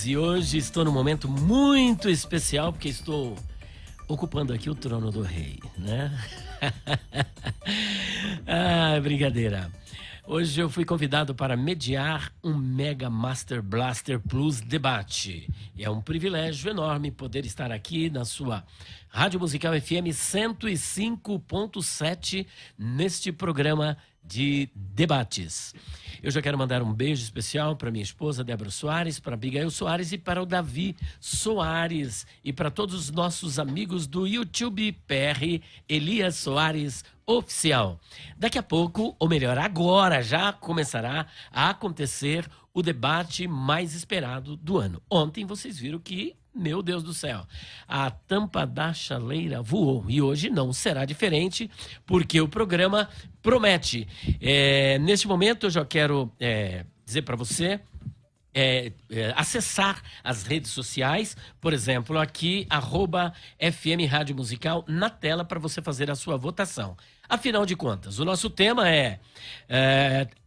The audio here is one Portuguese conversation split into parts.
E hoje estou num momento muito especial porque estou ocupando aqui o trono do rei, né? Brincadeira. Hoje eu fui convidado para mediar um Mega Master Blaster Plus debate. E é um privilégio enorme poder estar aqui na sua Rádio Musical FM 105.7 neste programa de debates. Eu já quero mandar um beijo especial para minha esposa Débora Soares, para Abigail Soares e para o Davi Soares e para todos os nossos amigos do YouTube PR Elias Soares Oficial. Daqui a pouco, ou melhor, agora já começará a acontecer o debate mais esperado do ano. Ontem vocês viram que, meu Deus do céu, a tampa da chaleira voou e hoje não será diferente, porque o programa promete. Neste momento eu já quero dizer para você acessar as redes sociais, por exemplo, aqui, @FM Rádio Musical, na tela para você fazer a sua votação. Afinal de contas, o nosso tema é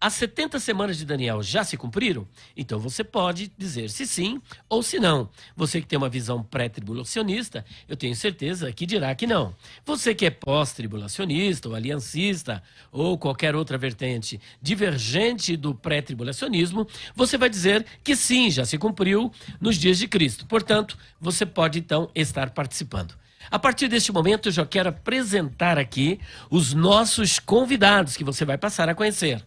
as 70 semanas de Daniel já se cumpriram? Então você pode dizer se sim ou se não. Você que tem uma visão pré-tribulacionista, eu tenho certeza que dirá que não. Você que é pós-tribulacionista ou aliancista ou qualquer outra vertente divergente do pré-tribulacionismo, você vai dizer que sim, já se cumpriu nos dias de Cristo. Portanto, você pode então estar participando. A partir deste momento, eu já quero apresentar aqui os nossos convidados que você vai passar a conhecer.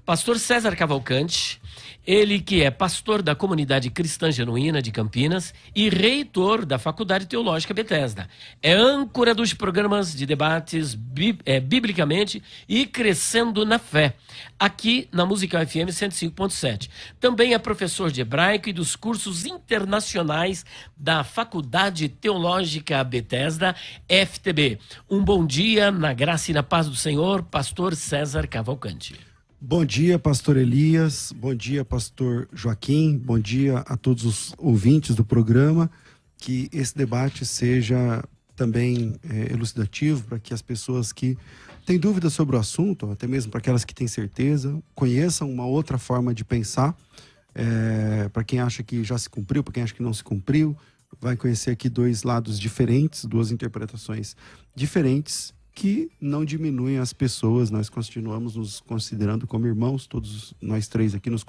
Pastor César Cavalcante, ele que é pastor da Comunidade Cristã Genuína de Campinas e reitor da Faculdade Teológica Bethesda. É âncora dos programas de debates biblicamente e crescendo na fé, aqui na Musical FM 105.7. Também é professor de hebraico e dos cursos internacionais da Faculdade Teológica Bethesda, FTB. Um bom dia na graça e na paz do Senhor, pastor César Cavalcante. Bom dia, pastor Elias, bom dia, pastor Joaquim, bom dia a todos os ouvintes do programa, que esse debate seja também elucidativo para que as pessoas que têm dúvidas sobre o assunto, até mesmo para aquelas que têm certeza, conheçam uma outra forma de pensar, para quem acha que já se cumpriu, para quem acha que não se cumpriu, vai conhecer aqui dois lados diferentes, duas interpretações diferentes, que não diminuem as pessoas. Nós continuamos nos considerando como irmãos, todos nós três aqui nos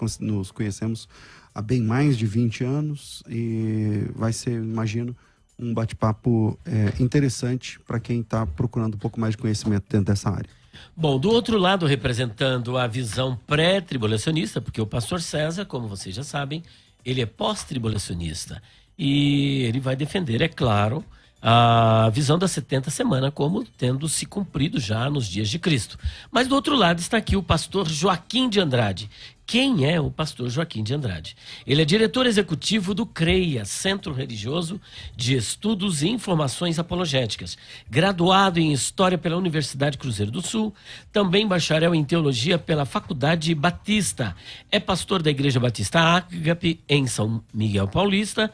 conhecemos há bem mais de 20 anos e vai ser, imagino, um bate-papo interessante para quem está procurando um pouco mais de conhecimento dentro dessa área. Bom, do outro lado, representando a visão pré-tribulacionista, porque o pastor César, como vocês já sabem, ele é pós-tribulacionista e ele vai defender, é claro, a visão da 70 semana como tendo se cumprido já nos dias de Cristo. Mas do outro lado está aqui o pastor Joaquim de Andrade. Quem é o pastor Joaquim de Andrade? Ele é diretor executivo do CREIA, Centro Religioso de Estudos e Informações Apologéticas, graduado em História pela Universidade Cruzeiro do Sul, também bacharel em Teologia pela Faculdade Batista. É pastor da Igreja Batista Ágape, em São Miguel Paulista,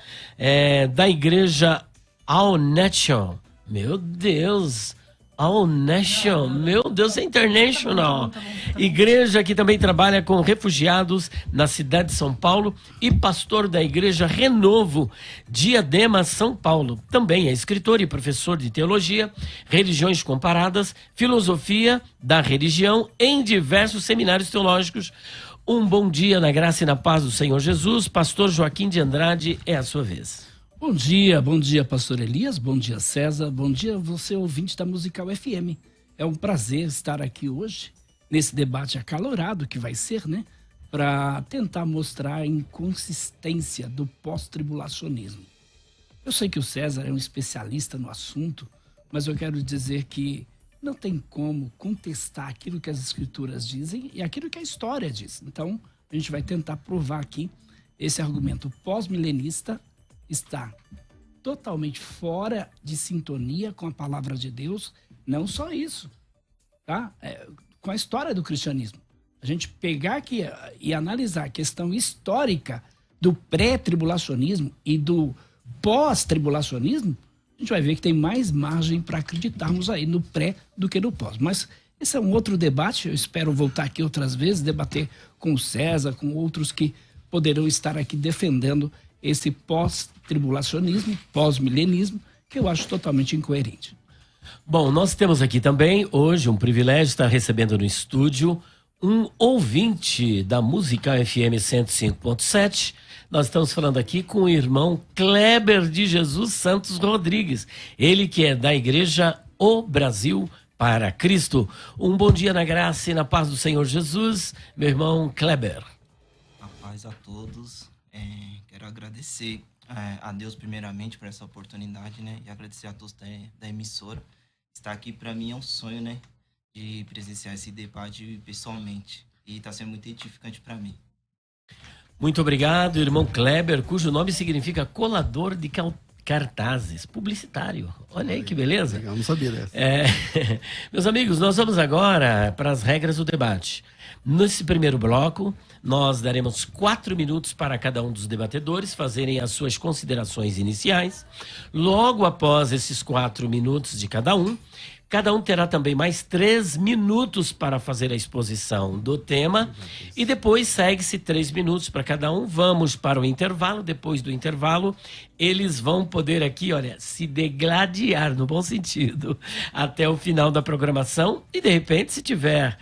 da Igreja All Nation, meu Deus, All Nation, meu Deus, é international. Igreja que também trabalha com refugiados na cidade de São Paulo e pastor da Igreja Renovo, Diadema, São Paulo. Também é escritor e professor de teologia, religiões comparadas, filosofia da religião em diversos seminários teológicos. Um bom dia na graça e na paz do Senhor Jesus. Pastor Joaquim de Andrade, é a sua vez. Bom dia, pastor Elias, bom dia, César, bom dia você ouvinte da Musical FM. É um prazer estar aqui hoje, nesse debate acalorado que vai ser, né? Para tentar mostrar a inconsistência do pós-tribulacionismo. Eu sei que o César é um especialista no assunto, mas eu quero dizer que não tem como contestar aquilo que as escrituras dizem e aquilo que a história diz. Então, a gente vai tentar provar aqui esse argumento pós-milenista está totalmente fora de sintonia com a palavra de Deus. Não só isso, tá? Com a história do cristianismo. A gente pegar aqui e analisar a questão histórica do pré-tribulacionismo e do pós-tribulacionismo, a gente vai ver que tem mais margem para acreditarmos aí no pré do que no pós. Mas esse é um outro debate. Eu espero voltar aqui outras vezes, debater com o César, com outros que poderão estar aqui defendendo esse pós-tribulacionismo, pós-milenismo, que eu acho totalmente incoerente. Bom, nós temos aqui também hoje um privilégio de estar recebendo no estúdio um ouvinte da Musical FM 105.7. Nós estamos falando aqui com o irmão Kleber de Jesus Santos Rodrigues, ele que é da Igreja O Brasil para Cristo. Um bom dia na graça e na paz do Senhor Jesus, meu irmão Kleber. A paz a todos. Quero agradecer a Deus primeiramente por essa oportunidade, né? E agradecer a todos da emissora. Estar aqui para mim é um sonho, né? De presenciar esse debate pessoalmente. E está sendo muito edificante para mim. Muito obrigado, irmão Kleber, cujo nome significa colador de cartazes, publicitário. Olha aí que beleza. Legal, não sabia dessa. Meus amigos, nós vamos agora para as regras do debate. Nesse primeiro bloco, nós daremos 4 minutos para cada um dos debatedores fazerem as suas considerações iniciais. Logo após esses 4 minutos de cada um terá também mais 3 minutos para fazer a exposição do tema e depois segue-se 3 minutos para cada um. Vamos para o intervalo. Depois do intervalo, eles vão poder aqui, olha, se degladiar, no bom sentido, até o final da programação e, de repente, se tiver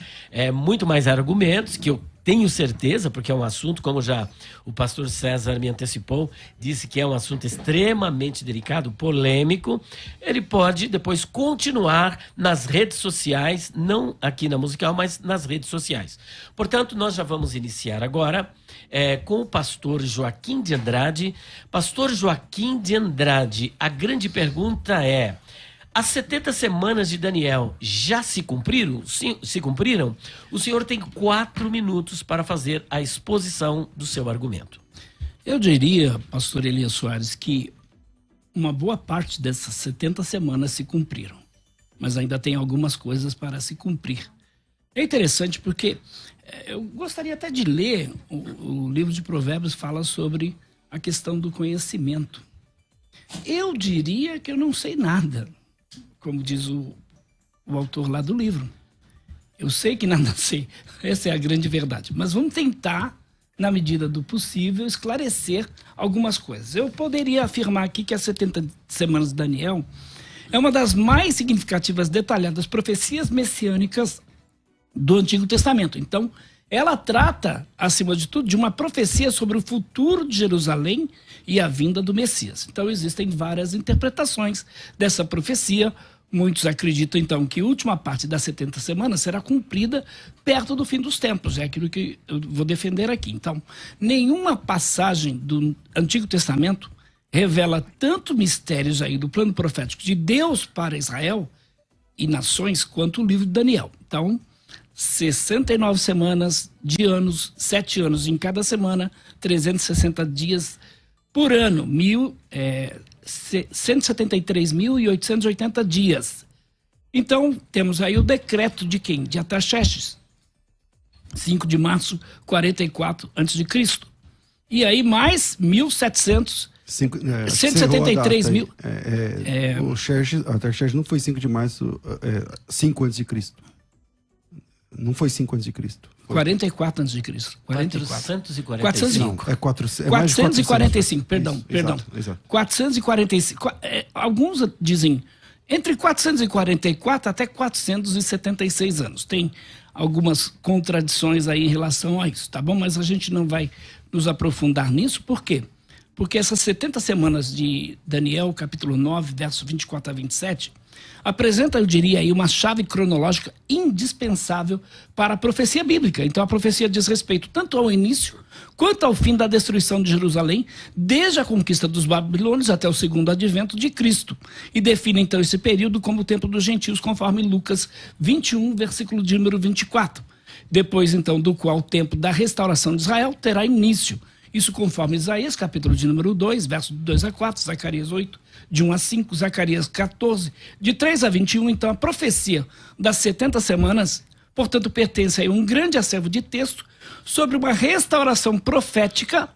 muito mais argumentos, que eu tenho certeza, porque é um assunto, como já o pastor César me antecipou, disse que é um assunto extremamente delicado, polêmico, ele pode depois continuar nas redes sociais, não aqui na Musical, mas nas redes sociais. Portanto, nós já vamos iniciar agora com o pastor Joaquim de Andrade. Pastor Joaquim de Andrade, a grande pergunta é: as 70 semanas de Daniel já se cumpriram? Se cumpriram? O senhor tem 4 minutos para fazer a exposição do seu argumento. Eu diria, pastor Elias Soares, que uma boa parte dessas 70 semanas se cumpriram, mas ainda tem algumas coisas para se cumprir. É interessante porque eu gostaria até de ler, o livro de Provérbios fala sobre a questão do conhecimento. Eu diria que eu não sei nada, como diz o autor lá do livro. Eu sei que nada sei, essa é a grande verdade. Mas vamos tentar, na medida do possível, esclarecer algumas coisas. Eu poderia afirmar aqui que as 70 semanas de Daniel é uma das mais significativas, detalhadas profecias messiânicas do Antigo Testamento. Então, ela trata, acima de tudo, de uma profecia sobre o futuro de Jerusalém e a vinda do Messias. Então, existem várias interpretações dessa profecia. Muitos acreditam, então, que a última parte das 70 semanas será cumprida perto do fim dos tempos. É aquilo que eu vou defender aqui. Então, nenhuma passagem do Antigo Testamento revela tanto mistérios aí do plano profético de Deus para Israel e nações quanto o livro de Daniel. Então, 69 semanas de anos, 7 anos em cada semana, 360 dias por ano, 173.880 dias. Então, temos aí o decreto de quem? De Artaxerxes, 5 de março, 44 a.C. E aí mais 173 mil... O Artaxerxes não foi 5 de março, 5 a.C. Não foi 5 a.C. 44 a.C. 445. Não, é 445, perdão. Exato. 445. Alguns dizem entre 444 até 476 anos. Tem algumas contradições aí em relação a isso, tá bom? Mas a gente não vai nos aprofundar nisso. Por quê? Porque essas 70 semanas de Daniel, capítulo 9, versos 24 a 27, apresenta, eu diria, aí uma chave cronológica indispensável para a profecia bíblica. Então, a profecia diz respeito tanto ao início quanto ao fim da destruição de Jerusalém, desde a conquista dos babilônios até o segundo advento de Cristo. E define, então, esse período como o tempo dos gentios, conforme Lucas 21, versículo de número 24. Depois, então, do qual o tempo da restauração de Israel terá início. Isso conforme Isaías, capítulo de número 2, versos de 2 a 4, Zacarias 8, de 1 a 5, Zacarias 14, de 3 a 21. Então, a profecia das 70 semanas, portanto, pertence a um grande acervo de texto sobre uma restauração profética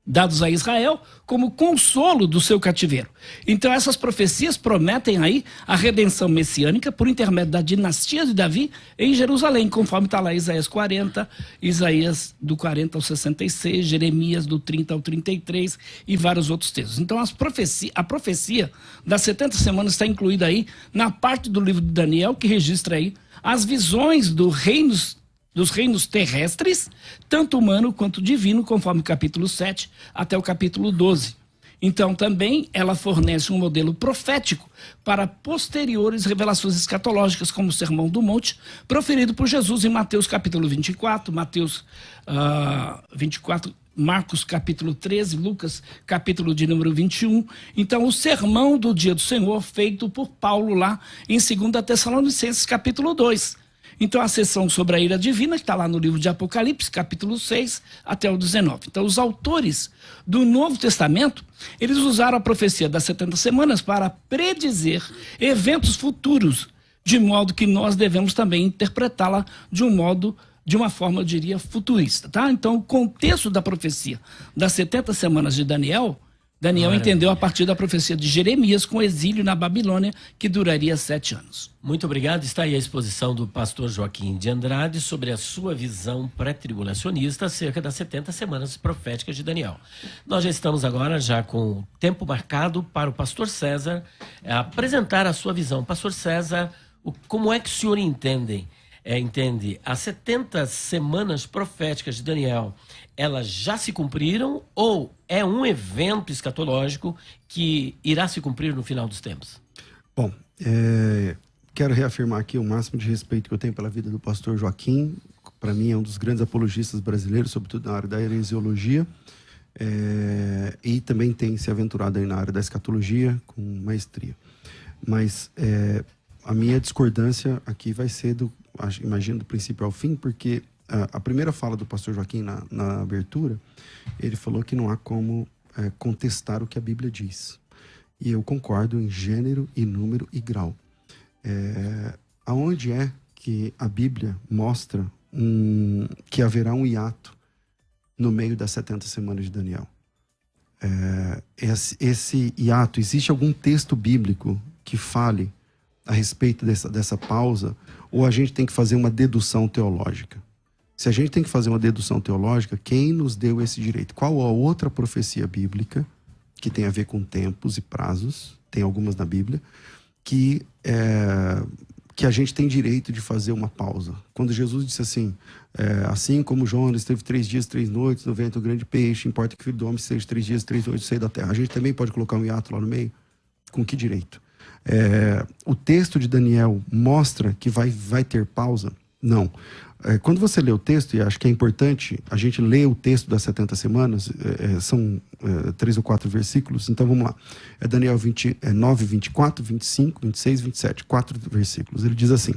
dados a Israel como consolo do seu cativeiro. Então essas profecias prometem aí a redenção messiânica por intermédio da dinastia de Davi em Jerusalém, conforme está lá Isaías 40, Isaías do 40 ao 66, Jeremias do 30 ao 33 e vários outros textos. Então a profecia das 70 semanas está incluída aí na parte do livro de Daniel, que registra aí as visões dos reinos terrestres, tanto humano quanto divino, conforme o capítulo 7 até o capítulo 12. Então, também, ela fornece um modelo profético para posteriores revelações escatológicas, como o Sermão do Monte, proferido por Jesus em Mateus capítulo 24, Marcos capítulo 13, Lucas capítulo de número 21. Então, o sermão do dia do Senhor, feito por Paulo lá em 2 Tessalonicenses capítulo 2. Então, a seção sobre a ira divina, que está lá no livro de Apocalipse, capítulo 6 até o 19. Então, os autores do Novo Testamento, eles usaram a profecia das 70 semanas para predizer eventos futuros, de modo que nós devemos também interpretá-la de uma forma, eu diria, futurista, tá? Então, o contexto da profecia das 70 semanas de Daniel entendeu a partir da profecia de Jeremias com exílio na Babilônia, que duraria 7 anos. Muito obrigado. Está aí a exposição do pastor Joaquim de Andrade sobre a sua visão pré-tribulacionista acerca das 70 semanas proféticas de Daniel. Nós já estamos agora já com o tempo marcado para o pastor César apresentar a sua visão. Pastor César, como é que o senhor entende as 70 semanas proféticas de Daniel? Elas já se cumpriram ou é um evento escatológico que irá se cumprir no final dos tempos? Bom, quero reafirmar aqui o máximo de respeito que eu tenho pela vida do pastor Joaquim. Para mim é um dos grandes apologistas brasileiros, sobretudo na área da heresiologia, e também tem se aventurado aí na área da escatologia com maestria. Mas a minha discordância aqui vai ser imagino, do princípio ao fim, porque a primeira fala do pastor Joaquim na abertura, ele falou que não há como contestar o que a Bíblia diz. E eu concordo em gênero e número e grau. Aonde é que a Bíblia mostra que haverá um hiato no meio das 70 semanas de Daniel? Esse hiato, existe algum texto bíblico que fale a respeito dessa pausa, ou a gente tem que fazer uma dedução teológica? Se a gente tem que fazer uma dedução teológica, quem nos deu esse direito? Qual a outra profecia bíblica que tem a ver com tempos e prazos, tem algumas na Bíblia, que a gente tem direito de fazer uma pausa? Quando Jesus disse assim, assim como Jonas esteve 3 dias, 3 noites no ventre do grande peixe, importa que o Filho do Homem esteja 3 dias, 3 noites no seio da terra. A gente também pode colocar um hiato lá no meio? Com que direito? O texto de Daniel mostra que vai ter pausa? Não. Quando você lê o texto, e acho que é importante a gente ler o texto das 70 semanas, são 3 ou 4 versículos, então vamos lá. Daniel 9, 24, 25, 26, 27, 4 versículos. Ele diz assim: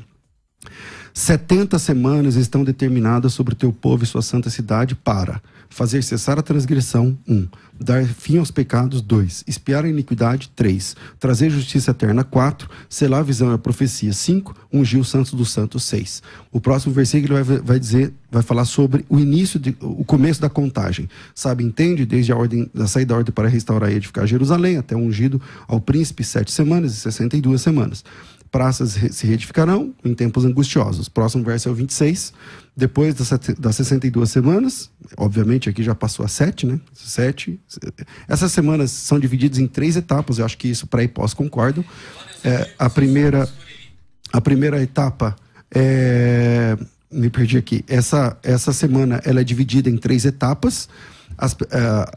70 semanas estão determinadas sobre o teu povo e sua santa cidade para fazer cessar a transgressão, 1. Dar fim aos pecados, 2. Expiar a iniquidade, 3. Trazer justiça eterna, 4. Selar a visão e a profecia, 5. Ungir os santos dos santos, 6. O próximo versículo vai falar sobre o começo da contagem. Sabe, entende? Desde a saída da ordem para restaurar e edificar Jerusalém, até o ungido ao príncipe, 7 semanas e 62 semanas. Praças se reedificarão em tempos angustiosos. Próximo verso é o 26. Depois das 62 semanas, obviamente aqui já passou a 7, né? 7. Essas semanas são divididas em 3 etapas, eu acho que isso pré e pós concordam. A primeira etapa me perdi aqui. Essa semana ela é dividida em 3 etapas.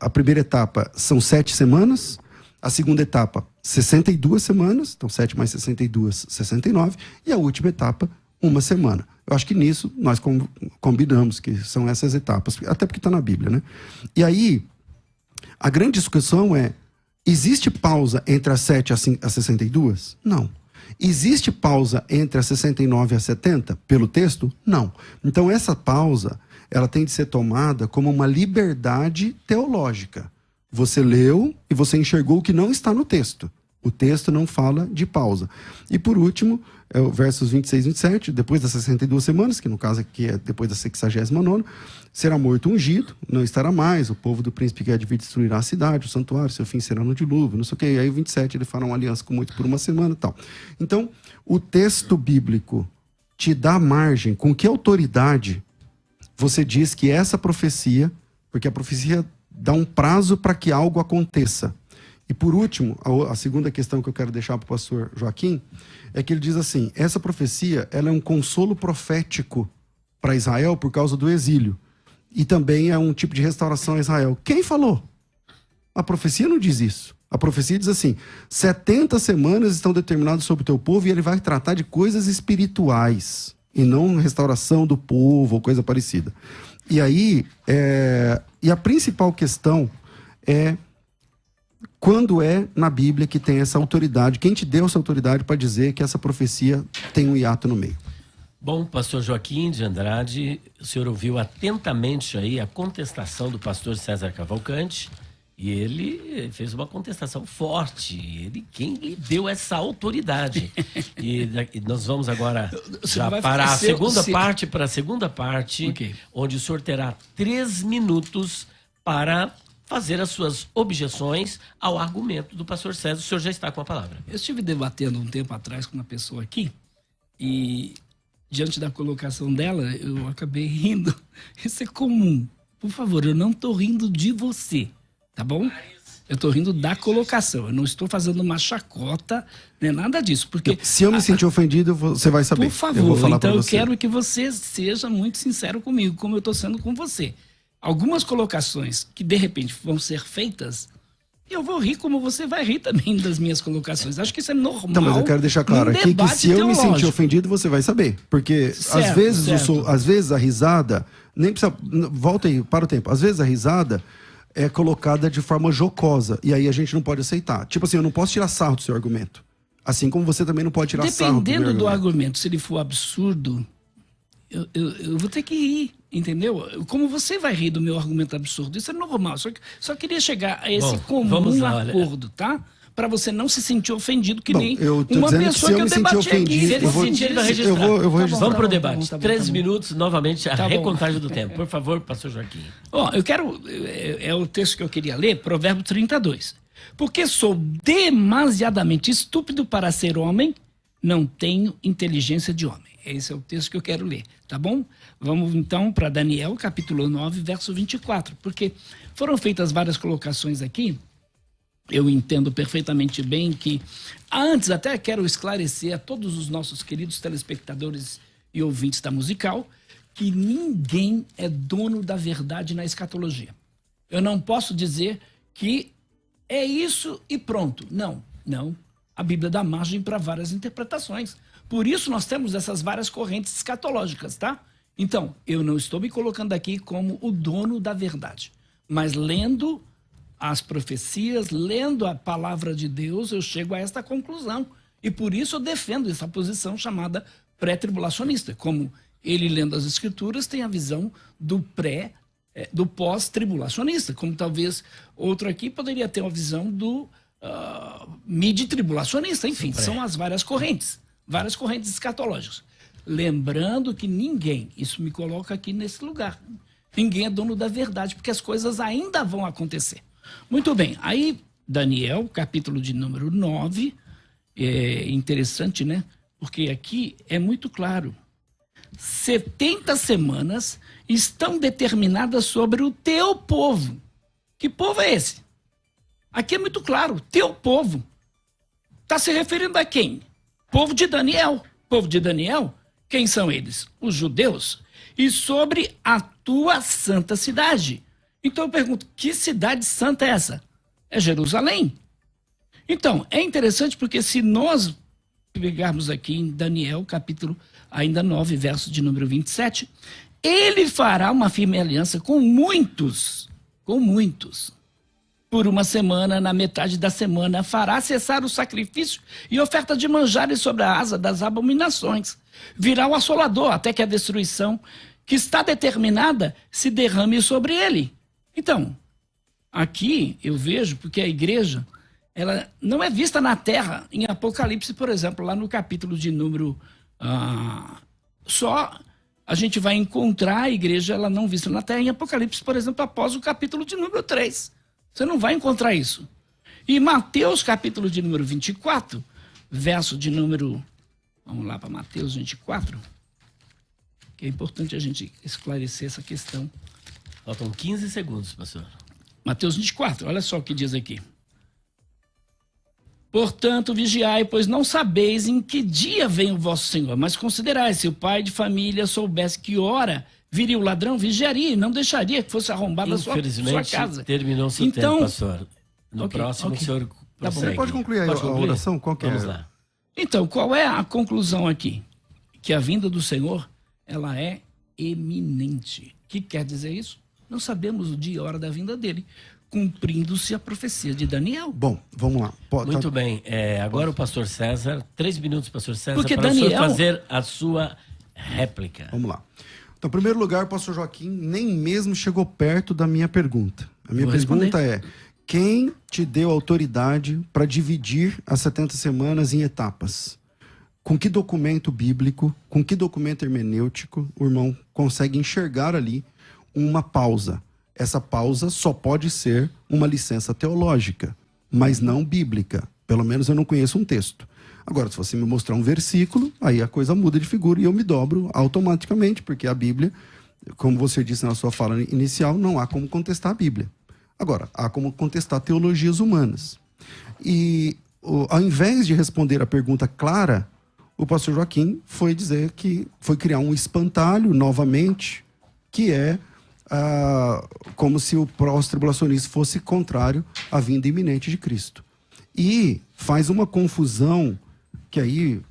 A primeira etapa são 7 semanas. A segunda etapa, 62 semanas, então 7 mais 62, 69. E a última etapa, 1 semana. Eu acho que nisso nós combinamos que são essas etapas, até porque está na Bíblia, né? E aí, a grande discussão é, existe pausa entre as 7 e as 62? Não. Existe pausa entre as 69 e as 70 pelo texto? Não. Então essa pausa, ela tem de ser tomada como uma liberdade teológica. Você leu e você enxergou o que não está no texto. O texto não fala de pausa. E por último, versos 26 e 27, depois das 62 semanas, que no caso aqui é depois da 69ª, será morto ungido, não estará mais, o povo do príncipe que há de vir destruirá a cidade, o santuário, seu fim será no dilúvio, não sei o quê. E aí o 27 ele fará uma aliança com muito por uma semana e tal. Então, o texto bíblico te dá margem, com que autoridade você diz que essa profecia, porque a profecia dá um prazo para que algo aconteça. E por último, a segunda questão que eu quero deixar para o pastor Joaquim, é que ele diz assim, essa profecia ela é um consolo profético para Israel por causa do exílio. E também é um tipo de restauração a Israel. Quem falou? A profecia não diz isso. A profecia diz assim, 70 semanas estão determinadas sobre o teu povo e ele vai tratar de coisas espirituais e não restauração do povo ou coisa parecida. E aí, e a principal questão é quando é na Bíblia que tem essa autoridade, quem te deu essa autoridade para dizer que essa profecia tem um hiato no meio? Bom, pastor Joaquim de Andrade, o senhor ouviu atentamente aí a contestação do pastor César Cavalcante e ele fez uma contestação forte. Quem lhe deu essa autoridade? E nós vamos agora já para a segunda parte, Okay. onde o senhor terá 3 minutos para fazer as suas objeções ao argumento do pastor César. O senhor já está com a palavra. Eu estive debatendo um tempo atrás com uma pessoa aqui e, diante da colocação dela, eu acabei rindo. Isso é comum. Por favor, eu não estou rindo de você, tá bom? Eu estou rindo da colocação. Eu não estou fazendo uma chacota, nem nada disso. Porque Se eu me sentir ofendido, você vai saber. Por favor, eu vou falar então pra eu você. quero que você seja muito sincero comigo, como eu estou sendo com você. Algumas colocações que de repente vão ser feitas, eu vou rir como você vai rir também das minhas colocações. Acho que isso é normal. Então, mas eu quero deixar claro aqui que se eu me sentir ofendido, você vai saber. Porque às vezes a risada, nem precisa, volta aí, para o tempo. Às vezes a risada é colocada de forma jocosa e aí a gente não pode aceitar. Tipo assim, eu não posso tirar sarro do seu argumento. Assim como você também não pode tirar sarro do meu Dependendo do argumento, se ele for absurdo, eu vou ter que rir, entendeu? Como você vai rir do meu argumento absurdo? Isso é normal. Só queria chegar a esse comum acordo, tá? Para você não se sentir ofendido, que nem uma pessoa que eu debati aqui. Se ele se sentir, ele vai registrar. Eu vou registrar. Vamos para o debate. 3 minutos, novamente, a recontagem do tempo. Por favor, pastor Joaquim. Eu quero... É o texto que eu queria ler, Provérbio 32. Porque sou demasiadamente estúpido para ser homem, não tenho inteligência de homem. Esse é o texto que eu quero ler, tá bom? Vamos então para Daniel, capítulo 9, verso 24. Porque foram feitas várias colocações aqui. Eu entendo perfeitamente bem que... Antes, até quero esclarecer a todos os nossos queridos telespectadores e ouvintes da Musical que ninguém é dono da verdade na escatologia. Eu não posso dizer que é isso e pronto. Não. A Bíblia dá margem para várias interpretações. Por isso nós temos essas várias correntes escatológicas, tá? Então, eu não estou me colocando aqui como o dono da verdade. Mas lendo as profecias, lendo a palavra de Deus, eu chego a esta conclusão. E por isso eu defendo essa posição chamada pré-tribulacionista. Como ele, lendo as escrituras, tem a visão do pós-tribulacionista. Como talvez outro aqui poderia ter uma visão do mid-tribulacionista. Enfim, são as várias correntes escatológicas. Lembrando que ninguém, isso me coloca aqui nesse lugar, ninguém é dono da verdade, porque as coisas ainda vão acontecer. Muito bem, aí Daniel, capítulo de número 9, é interessante, né? Porque aqui é muito claro. 70 semanas estão determinadas sobre o teu povo. Que povo é esse? Aqui é muito claro, teu povo. Está se referindo a quem? Povo de Daniel. Povo de Daniel, quem são eles? Os judeus. E sobre a tua santa cidade. Então eu pergunto, que cidade santa é essa? É Jerusalém. Então, é interessante porque se nós pegarmos aqui em Daniel, capítulo ainda 9, verso de número 27, ele fará uma firme aliança com muitos, por uma semana, na metade da semana, fará cessar o sacrifício e oferta de manjares sobre a asa das abominações. Virá o assolador até que a destruição que está determinada se derrame sobre ele. Então, aqui eu vejo, porque a igreja, ela não é vista na terra. Em Apocalipse, por exemplo, lá no capítulo de número... só a gente vai encontrar a igreja ela não vista na terra em Apocalipse, por exemplo, após o capítulo de número 3. Você não vai encontrar isso. E Mateus, capítulo de número 24, verso de número... Vamos lá para Mateus 24, que é importante a gente esclarecer essa questão. Faltam 15 segundos, pastor. Mateus 24, olha só o que diz aqui. Portanto, vigiai, pois não sabeis em que dia vem o vosso Senhor, mas considerai, se o pai de família soubesse que hora viria o ladrão, vigiaria e não deixaria que fosse arrombada a sua casa. Terminou seu tempo, pastor. No próximo, o senhor prossegue. Você pode concluir aí a oração? Qual que Vamos lá. Então, qual é a conclusão aqui? Que a vinda do Senhor, ela é eminente. O que quer dizer isso? Não sabemos o dia e a hora da vinda dele, cumprindo-se a profecia de Daniel. Bom, vamos lá. Muito bem. Agora o pastor César, 3 minutos, pastor César, porque para Daniel... o senhor fazer a sua réplica. Vamos lá. Então, em primeiro lugar, o pastor Joaquim nem mesmo chegou perto da minha pergunta. A minha pergunta é: quem te deu autoridade para dividir as 70 semanas em etapas? Com que documento bíblico, com que documento hermenêutico o irmão consegue enxergar ali uma pausa? Essa pausa só pode ser uma licença teológica, mas não bíblica. Pelo menos eu não conheço um texto. Agora, se você me mostrar um versículo, aí a coisa muda de figura e eu me dobro automaticamente, porque a Bíblia, como você disse na sua fala inicial, não há como contestar a Bíblia. Agora, há como contestar teologias humanas. E ao invés de responder a pergunta clara, o pastor Joaquim foi dizer que foi criar um espantalho novamente, que é como se o pós-tribulacionista fosse contrário à vinda iminente de Cristo. E faz uma confusão, que aí,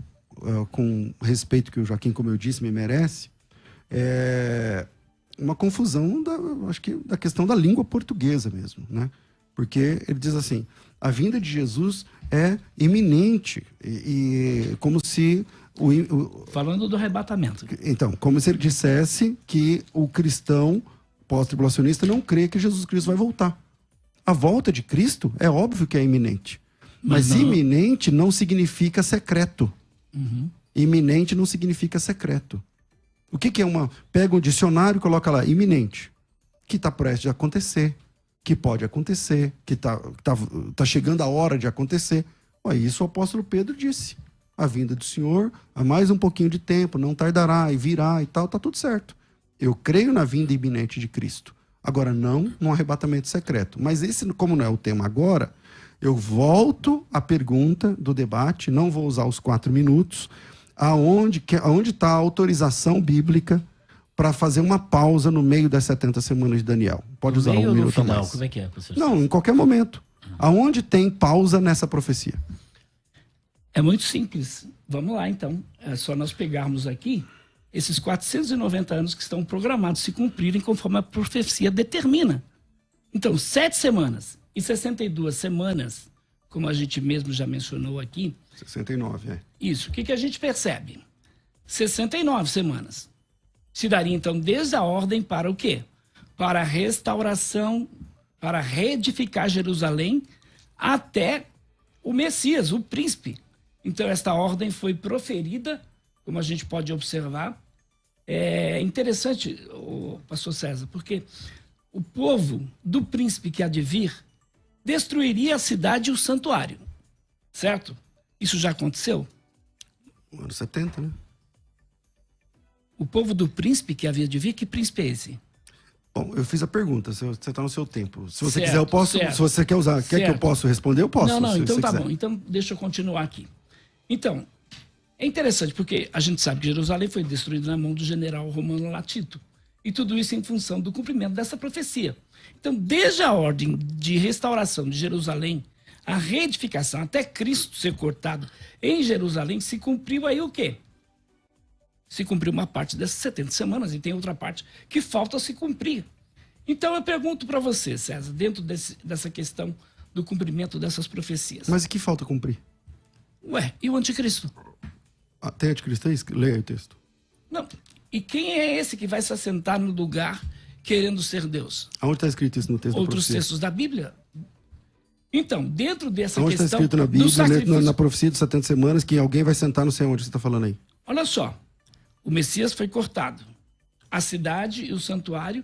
com respeito que o Joaquim, como eu disse, me merece, uma confusão acho que da questão da língua portuguesa mesmo, né? Porque ele diz assim: a vinda de Jesus é iminente, e como se falando do arrebatamento. Então, como se ele dissesse que o cristão pós-tribulacionista não crê que Jesus Cristo vai voltar. A volta de Cristo é óbvio que é iminente, mas iminente não significa secreto. Uhum. Iminente não significa secreto. O que é pega um dicionário e coloca lá, iminente, que está prestes a acontecer, que pode acontecer, que tá chegando a hora de acontecer. Isso o apóstolo Pedro disse. A vinda do Senhor, há mais um pouquinho de tempo, não tardará e virá e tal, tá tudo certo. Eu creio na vinda iminente de Cristo. Agora, não num arrebatamento secreto. Mas esse, como não é o tema agora, eu volto à pergunta do debate, não vou usar os 4 minutos, aonde está a autorização bíblica para fazer uma pausa no meio das 70 semanas de Daniel. Pode usar um minuto a mais. Como é que é, professor? Não, em qualquer momento. Aonde tem pausa nessa profecia? É muito simples. Vamos lá, então. É só nós pegarmos aqui esses 490 anos que estão programados se cumprirem conforme a profecia determina. Então, 7 semanas e 62 semanas, como a gente mesmo já mencionou aqui. 69, é. Isso. O que a gente percebe? 69 semanas. Se daria, então, desde a ordem para o quê? Para a restauração, para reedificar Jerusalém até o Messias, o príncipe. Então, esta ordem foi proferida, como a gente pode observar. É interessante, pastor César, porque o povo do príncipe que há de vir destruiria a cidade e o santuário, certo? Isso já aconteceu? No ano 70, né? O povo do príncipe que havia de vir, que príncipe é esse? Bom, eu fiz a pergunta, você está no seu tempo. Se você certo, quiser, eu posso. certo, se você quer usar, quer que eu possa responder, eu posso. Não, então tá quiser. bom. Então deixa eu continuar aqui. Então, é interessante porque a gente sabe que Jerusalém foi destruída na mão do general romano Latito. E tudo isso em função do cumprimento dessa profecia. Então, desde a ordem de restauração de Jerusalém, a reedificação, até Cristo ser cortado em Jerusalém, se cumpriu aí o quê? Se cumpriu uma parte dessas 70 semanas e tem outra parte que falta se cumprir. Então, eu pergunto para você, César, dentro dessa questão do cumprimento dessas profecias. Mas e que falta cumprir? Ué, e o anticristo? Tem anticristo aí? Leia o texto. Não. E quem é esse que vai se assentar no lugar querendo ser Deus? Aonde está escrito isso no texto Outros da profecia? textos da Bíblia. Então, dentro dessa Onde está questão escrito na do Bíblia, sacrifício... na profecia dos 70 semanas, que alguém vai sentar não sei onde você está falando aí? Olha só, o Messias foi cortado. A cidade e o santuário,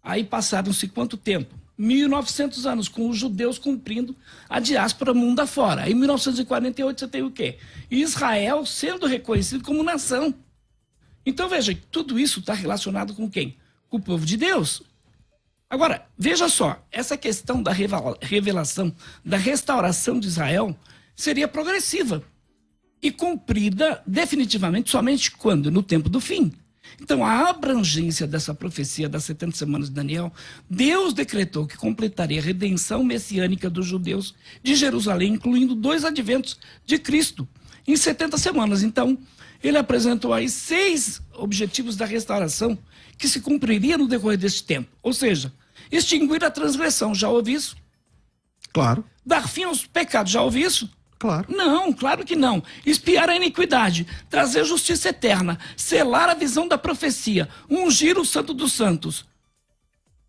aí passaram-se quanto tempo? 1.900 anos, com os judeus cumprindo a diáspora mundo afora. Aí, em 1948, você tem o quê? Israel sendo reconhecido como nação. Então, veja, tudo isso está relacionado com quem? Com o povo de Deus. Agora, veja só, essa questão da revelação, da restauração de Israel, seria progressiva e cumprida definitivamente somente quando? No tempo do fim. Então, a abrangência dessa profecia das 70 semanas de Daniel, Deus decretou que completaria a redenção messiânica dos judeus de Jerusalém, incluindo 2 adventos de Cristo, em 70 semanas. Então, ele apresentou aí 6 objetivos da restauração que se cumpriria no decorrer desse tempo. Ou seja, extinguir a transgressão, já ouvi isso? Claro. Dar fim aos pecados, já ouvi isso? Claro. Não, claro que não. Expiar a iniquidade, trazer justiça eterna, selar a visão da profecia, ungir o santo dos santos.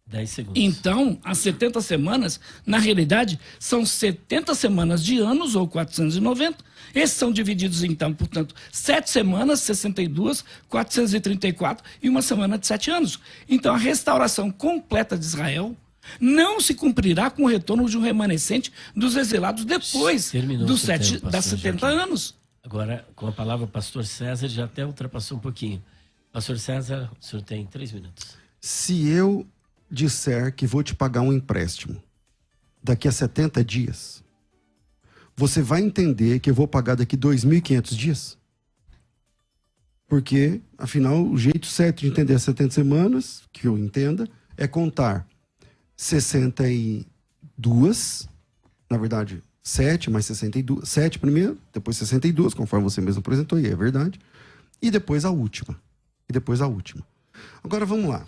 10 segundos. Então, as 70 semanas, na realidade, são 70 semanas de anos, ou 490. Esses são divididos, então, portanto, 7 semanas, 62, 434 e uma semana de 7 anos. Então, a restauração completa de Israel não se cumprirá com o retorno de um remanescente dos exilados depois das 70 anos. Agora, com a palavra pastor César, já até ultrapassou um pouquinho. Pastor César, o senhor tem 3 minutos. Se eu disser que vou te pagar um empréstimo daqui a 70 dias, você vai entender que eu vou pagar daqui 2.500 dias? Porque, afinal, o jeito certo de entender as 70 semanas, que eu entenda, é contar 62, na verdade, 7 mais 62, 7 primeiro, depois 62, conforme você mesmo apresentou, e é verdade, e depois a última. Agora, vamos lá.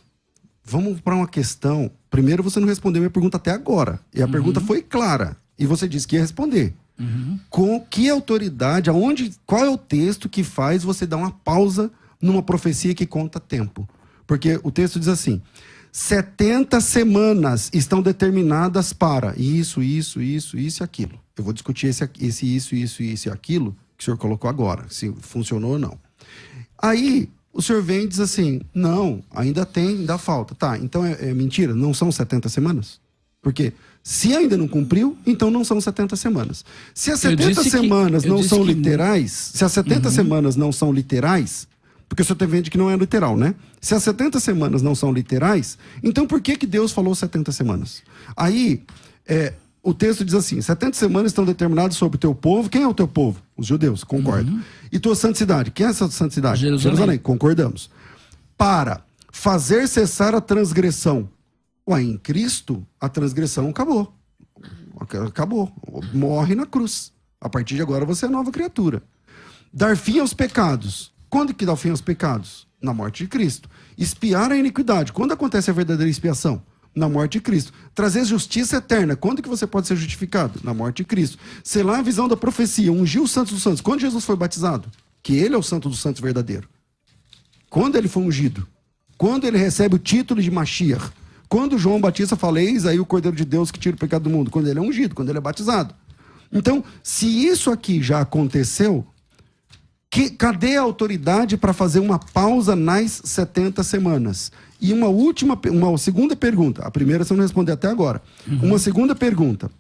Vamos para uma questão. Primeiro, você não respondeu minha pergunta até agora. E a pergunta foi clara. E você disse que ia responder. Com que autoridade, qual é o texto que faz você dar uma pausa numa profecia que conta tempo? Porque o texto diz assim: 70 semanas estão determinadas para isso e aquilo. Eu vou discutir isso e aquilo que o senhor colocou agora, se funcionou ou não. Aí o senhor vem e diz assim: não, ainda falta. Tá, então é mentira? Não são 70 semanas? Porque se ainda não cumpriu, então não são 70 semanas. Se as 70 semanas não são literais, se as 70 semanas não são literais, porque o senhor entende que não é literal, né? Se as 70 semanas não são literais, então por que Deus falou 70 semanas? Aí, o texto diz assim: 70 semanas estão determinadas sobre o teu povo. Quem é o teu povo? Os judeus, concordo. E tua santidade. Quem é essa santidade? Jerusalém, concordamos. Para fazer cessar a transgressão. Em Cristo, a transgressão acabou. Morre na cruz. A partir de agora você é nova criatura. Dar fim aos pecados. Quando que dá o fim aos pecados? Na morte de Cristo. Expiar a iniquidade. Quando acontece a verdadeira expiação? Na morte de Cristo. Trazer justiça eterna. Quando que você pode ser justificado? Na morte de Cristo. Selar a visão da profecia. Ungir o santo dos santos. Quando Jesus foi batizado? Que ele é o santo dos santos verdadeiro. Quando ele foi ungido? Quando ele recebe o título de Mashiach? Quando João Batista fala: eis aí o Cordeiro de Deus que tira o pecado do mundo? Quando ele é ungido, quando ele é batizado. Então, se isso aqui já aconteceu, cadê a autoridade para fazer uma pausa nas 70 semanas? E uma segunda pergunta. A primeira você não respondeu até agora. Uma segunda pergunta.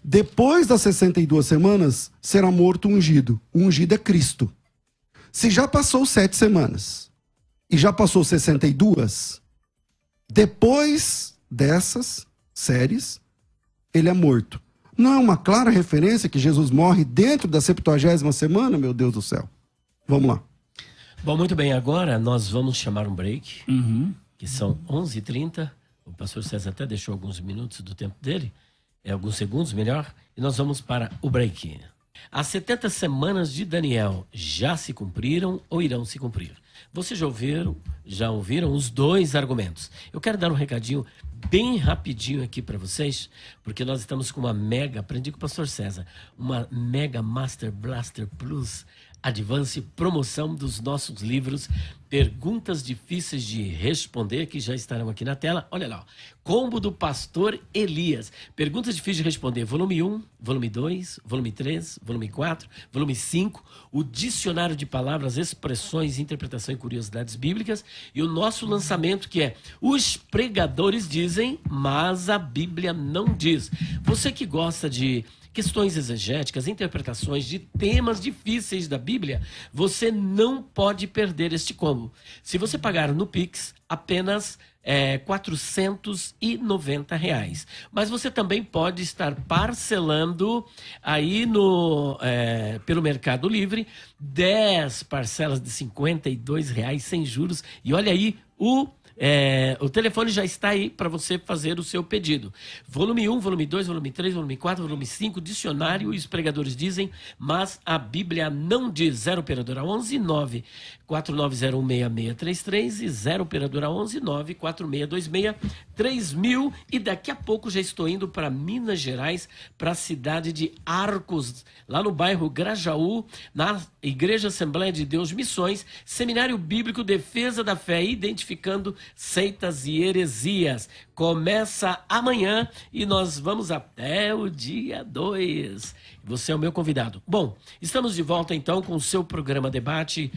Depois das 62 semanas, será morto o ungido. O ungido é Cristo. Se já passou 7 semanas e já passou 62, depois dessas séries, ele é morto. Não é uma clara referência que Jesus morre dentro da 70ª semana, meu Deus do céu? Vamos lá. Bom, muito bem. Agora nós vamos chamar um break, que são 11h30. O pastor César até deixou alguns minutos do tempo dele, alguns segundos, melhor. E nós vamos para o break. As 70 semanas de Daniel já se cumpriram ou irão se cumprir? Vocês já ouviram os 2 argumentos. Eu quero dar um recadinho bem rapidinho aqui para vocês, porque nós estamos com uma mega, aprendi com o pastor César, uma mega Master Blaster Plus Advance promoção dos nossos livros Perguntas Difíceis de Responder, que já estarão aqui na tela. Olha lá, Combo do Pastor Elias. Perguntas difíceis de responder. Volume 1, volume 2, volume 3, volume 4, volume 5. O Dicionário de Palavras, Expressões, Interpretação e Curiosidades Bíblicas. E o nosso lançamento, que é Os Pregadores Dizem, mas a Bíblia não diz. Você que gosta de questões exegéticas, interpretações de temas difíceis da Bíblia, você não pode perder este combo. Se você pagar no Pix, apenas R$490. Mas você também pode estar parcelando aí pelo Mercado Livre 10 parcelas de R$52 sem juros. E olha aí o telefone já está aí para você fazer o seu pedido. Volume 1, volume 2, volume 3, volume 4, volume 5, dicionário, e os pregadores dizem, mas a Bíblia não diz. 0 operadora 11 9 49016633 e 0 operadora 11 9 4626 3000. E daqui a pouco já estou indo para Minas Gerais, para a cidade de Arcos, lá no bairro Grajaú, na Igreja Assembleia de Deus Missões, Seminário Bíblico Defesa da Fé, identificando seitas e heresias. Começa amanhã e nós vamos até o dia 2. Você é o meu convidado. Bom, estamos de volta então com o seu programa Debate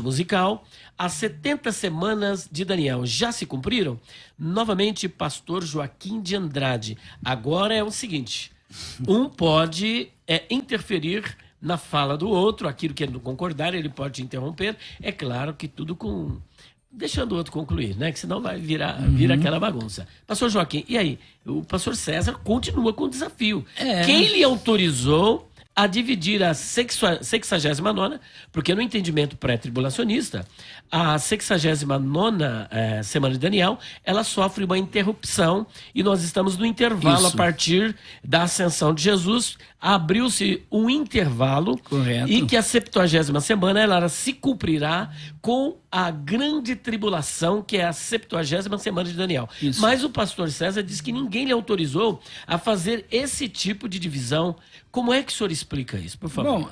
Musical. As 70 semanas de Daniel já se cumpriram? Novamente, pastor Joaquim de Andrade. Agora é o seguinte, um pode interferir na fala do outro, aquilo que ele não concordar, ele pode interromper. É claro que tudo com... deixando o outro concluir, né? Que senão vai virar aquela bagunça. Pastor Joaquim, e aí? O pastor César continua com o desafio. Quem lhe autorizou a dividir a 69ª, porque no entendimento pré-tribulacionista, a 69ª semana de Daniel, ela sofre uma interrupção e nós estamos no intervalo. Isso. A partir da ascensão de Jesus, abriu-se um intervalo. Correto. E que a 70ª semana ela se cumprirá com a grande tribulação, que é a 70ª semana de Daniel. Isso. Mas o pastor César diz que ninguém lhe autorizou a fazer esse tipo de divisão. Como é que o senhor explica isso, por favor? Bom,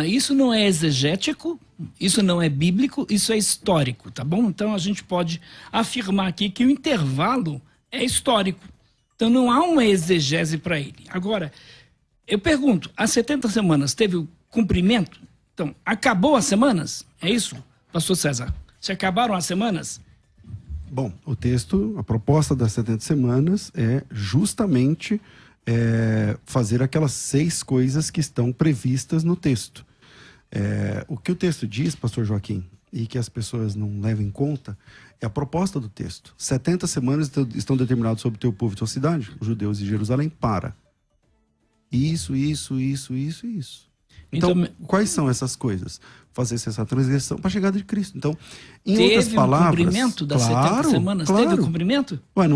isso não é exegético, isso não é bíblico, isso é histórico, tá bom? Então a gente pode afirmar aqui que o intervalo é histórico. Então não há uma exegese para ele. Agora, eu pergunto, as 70 semanas teve o cumprimento? Então, acabou as semanas? É isso, pastor César? Se acabaram as semanas? Bom, o texto, a proposta das 70 semanas é justamente fazer aquelas 6 coisas que estão previstas no texto. O que o texto diz, pastor Joaquim, e que as pessoas não levam em conta, é a proposta do texto. 70 semanas estão determinadas sobre o teu povo e tua cidade, os judeus de Jerusalém, para isso. Então, quais são essas coisas? Fazer essa transgressão para a chegada de Cristo. Então, em outras palavras... Teve o cumprimento das 70 semanas? Claro. Teve o cumprimento? Ué,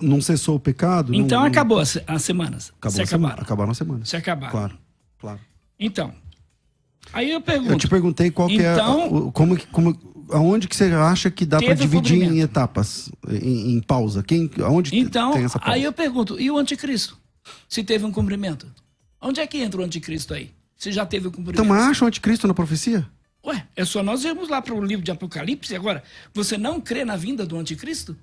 não cessou o pecado? Então acabou as semanas. Acabaram as semanas. Se acabaram. Claro. Então, aí eu pergunto... Eu te perguntei qual que aonde que você acha que dá para dividir em etapas, em pausa? Aonde tem essa pausa? Aí eu pergunto, e o anticristo? Se teve um cumprimento? Onde é que entra o anticristo aí? Se já teve o cumprimento. Então, mas acha o anticristo na profecia? Ué, é só nós irmos lá para o livro de Apocalipse agora. Você não crê na vinda do anticristo?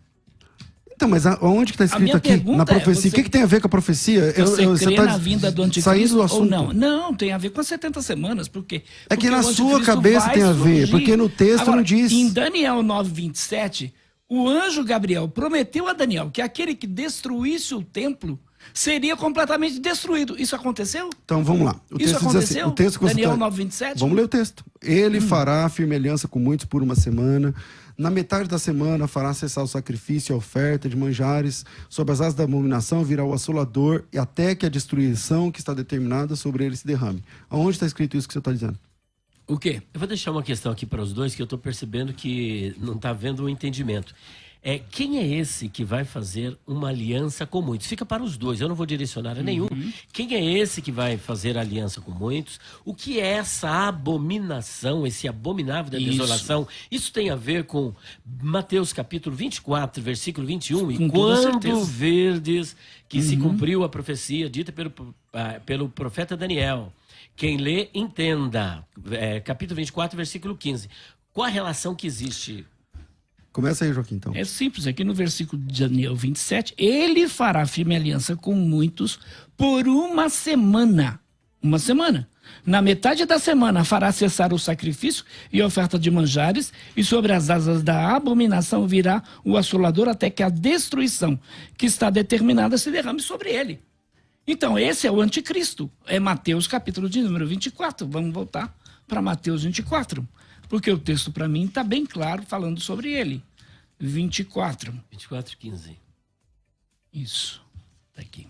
Então, mas aonde que está escrito aqui? Na profecia. O que tem a ver com a profecia? Você crê na vinda do anticristo saindo do assunto. ou não? Não, tem a ver com as 70 semanas. Por quê? É que na sua cabeça tem a ver, porque no texto agora, não diz. Em Daniel 9:27, o anjo Gabriel prometeu a Daniel que aquele que destruísse o templo seria completamente destruído. Isso aconteceu? Então vamos lá. Isso aconteceu? O texto Daniel 9:27? Vamos ler o texto. Ele fará firme aliança com muitos por uma semana. Na metade da semana fará cessar o sacrifício e a oferta de manjares. Sob as asas da abominação virá o assolador, e até que a destruição que está determinada sobre ele se derrame. Aonde está escrito isso que você está dizendo? O quê? Eu vou deixar uma questão aqui para os dois, que eu estou percebendo que não está havendo o entendimento. Quem é esse que vai fazer uma aliança com muitos? Fica para os dois, eu não vou direcionar a nenhum. Quem é esse que vai fazer aliança com muitos? O que é essa abominação, esse abominável da desolação? Isso tem a ver com Mateus capítulo 24, versículo 21. E quando verdes que se cumpriu a profecia dita pelo profeta Daniel. Quem lê, entenda. Capítulo 24, versículo 15. Qual a relação que existe? Começa aí, Joaquim, então. É simples, aqui no versículo de Daniel 27, ele fará firme aliança com muitos por uma semana. Uma semana. Na metade da semana fará cessar o sacrifício e a oferta de manjares, e sobre as asas da abominação virá o assolador até que a destruição que está determinada se derrame sobre ele. Então, esse é o anticristo. É Mateus capítulo de número 24. Vamos voltar para Mateus 24. Porque o texto, para mim, está bem claro falando sobre ele. 24. 24:15. Isso. Está aqui.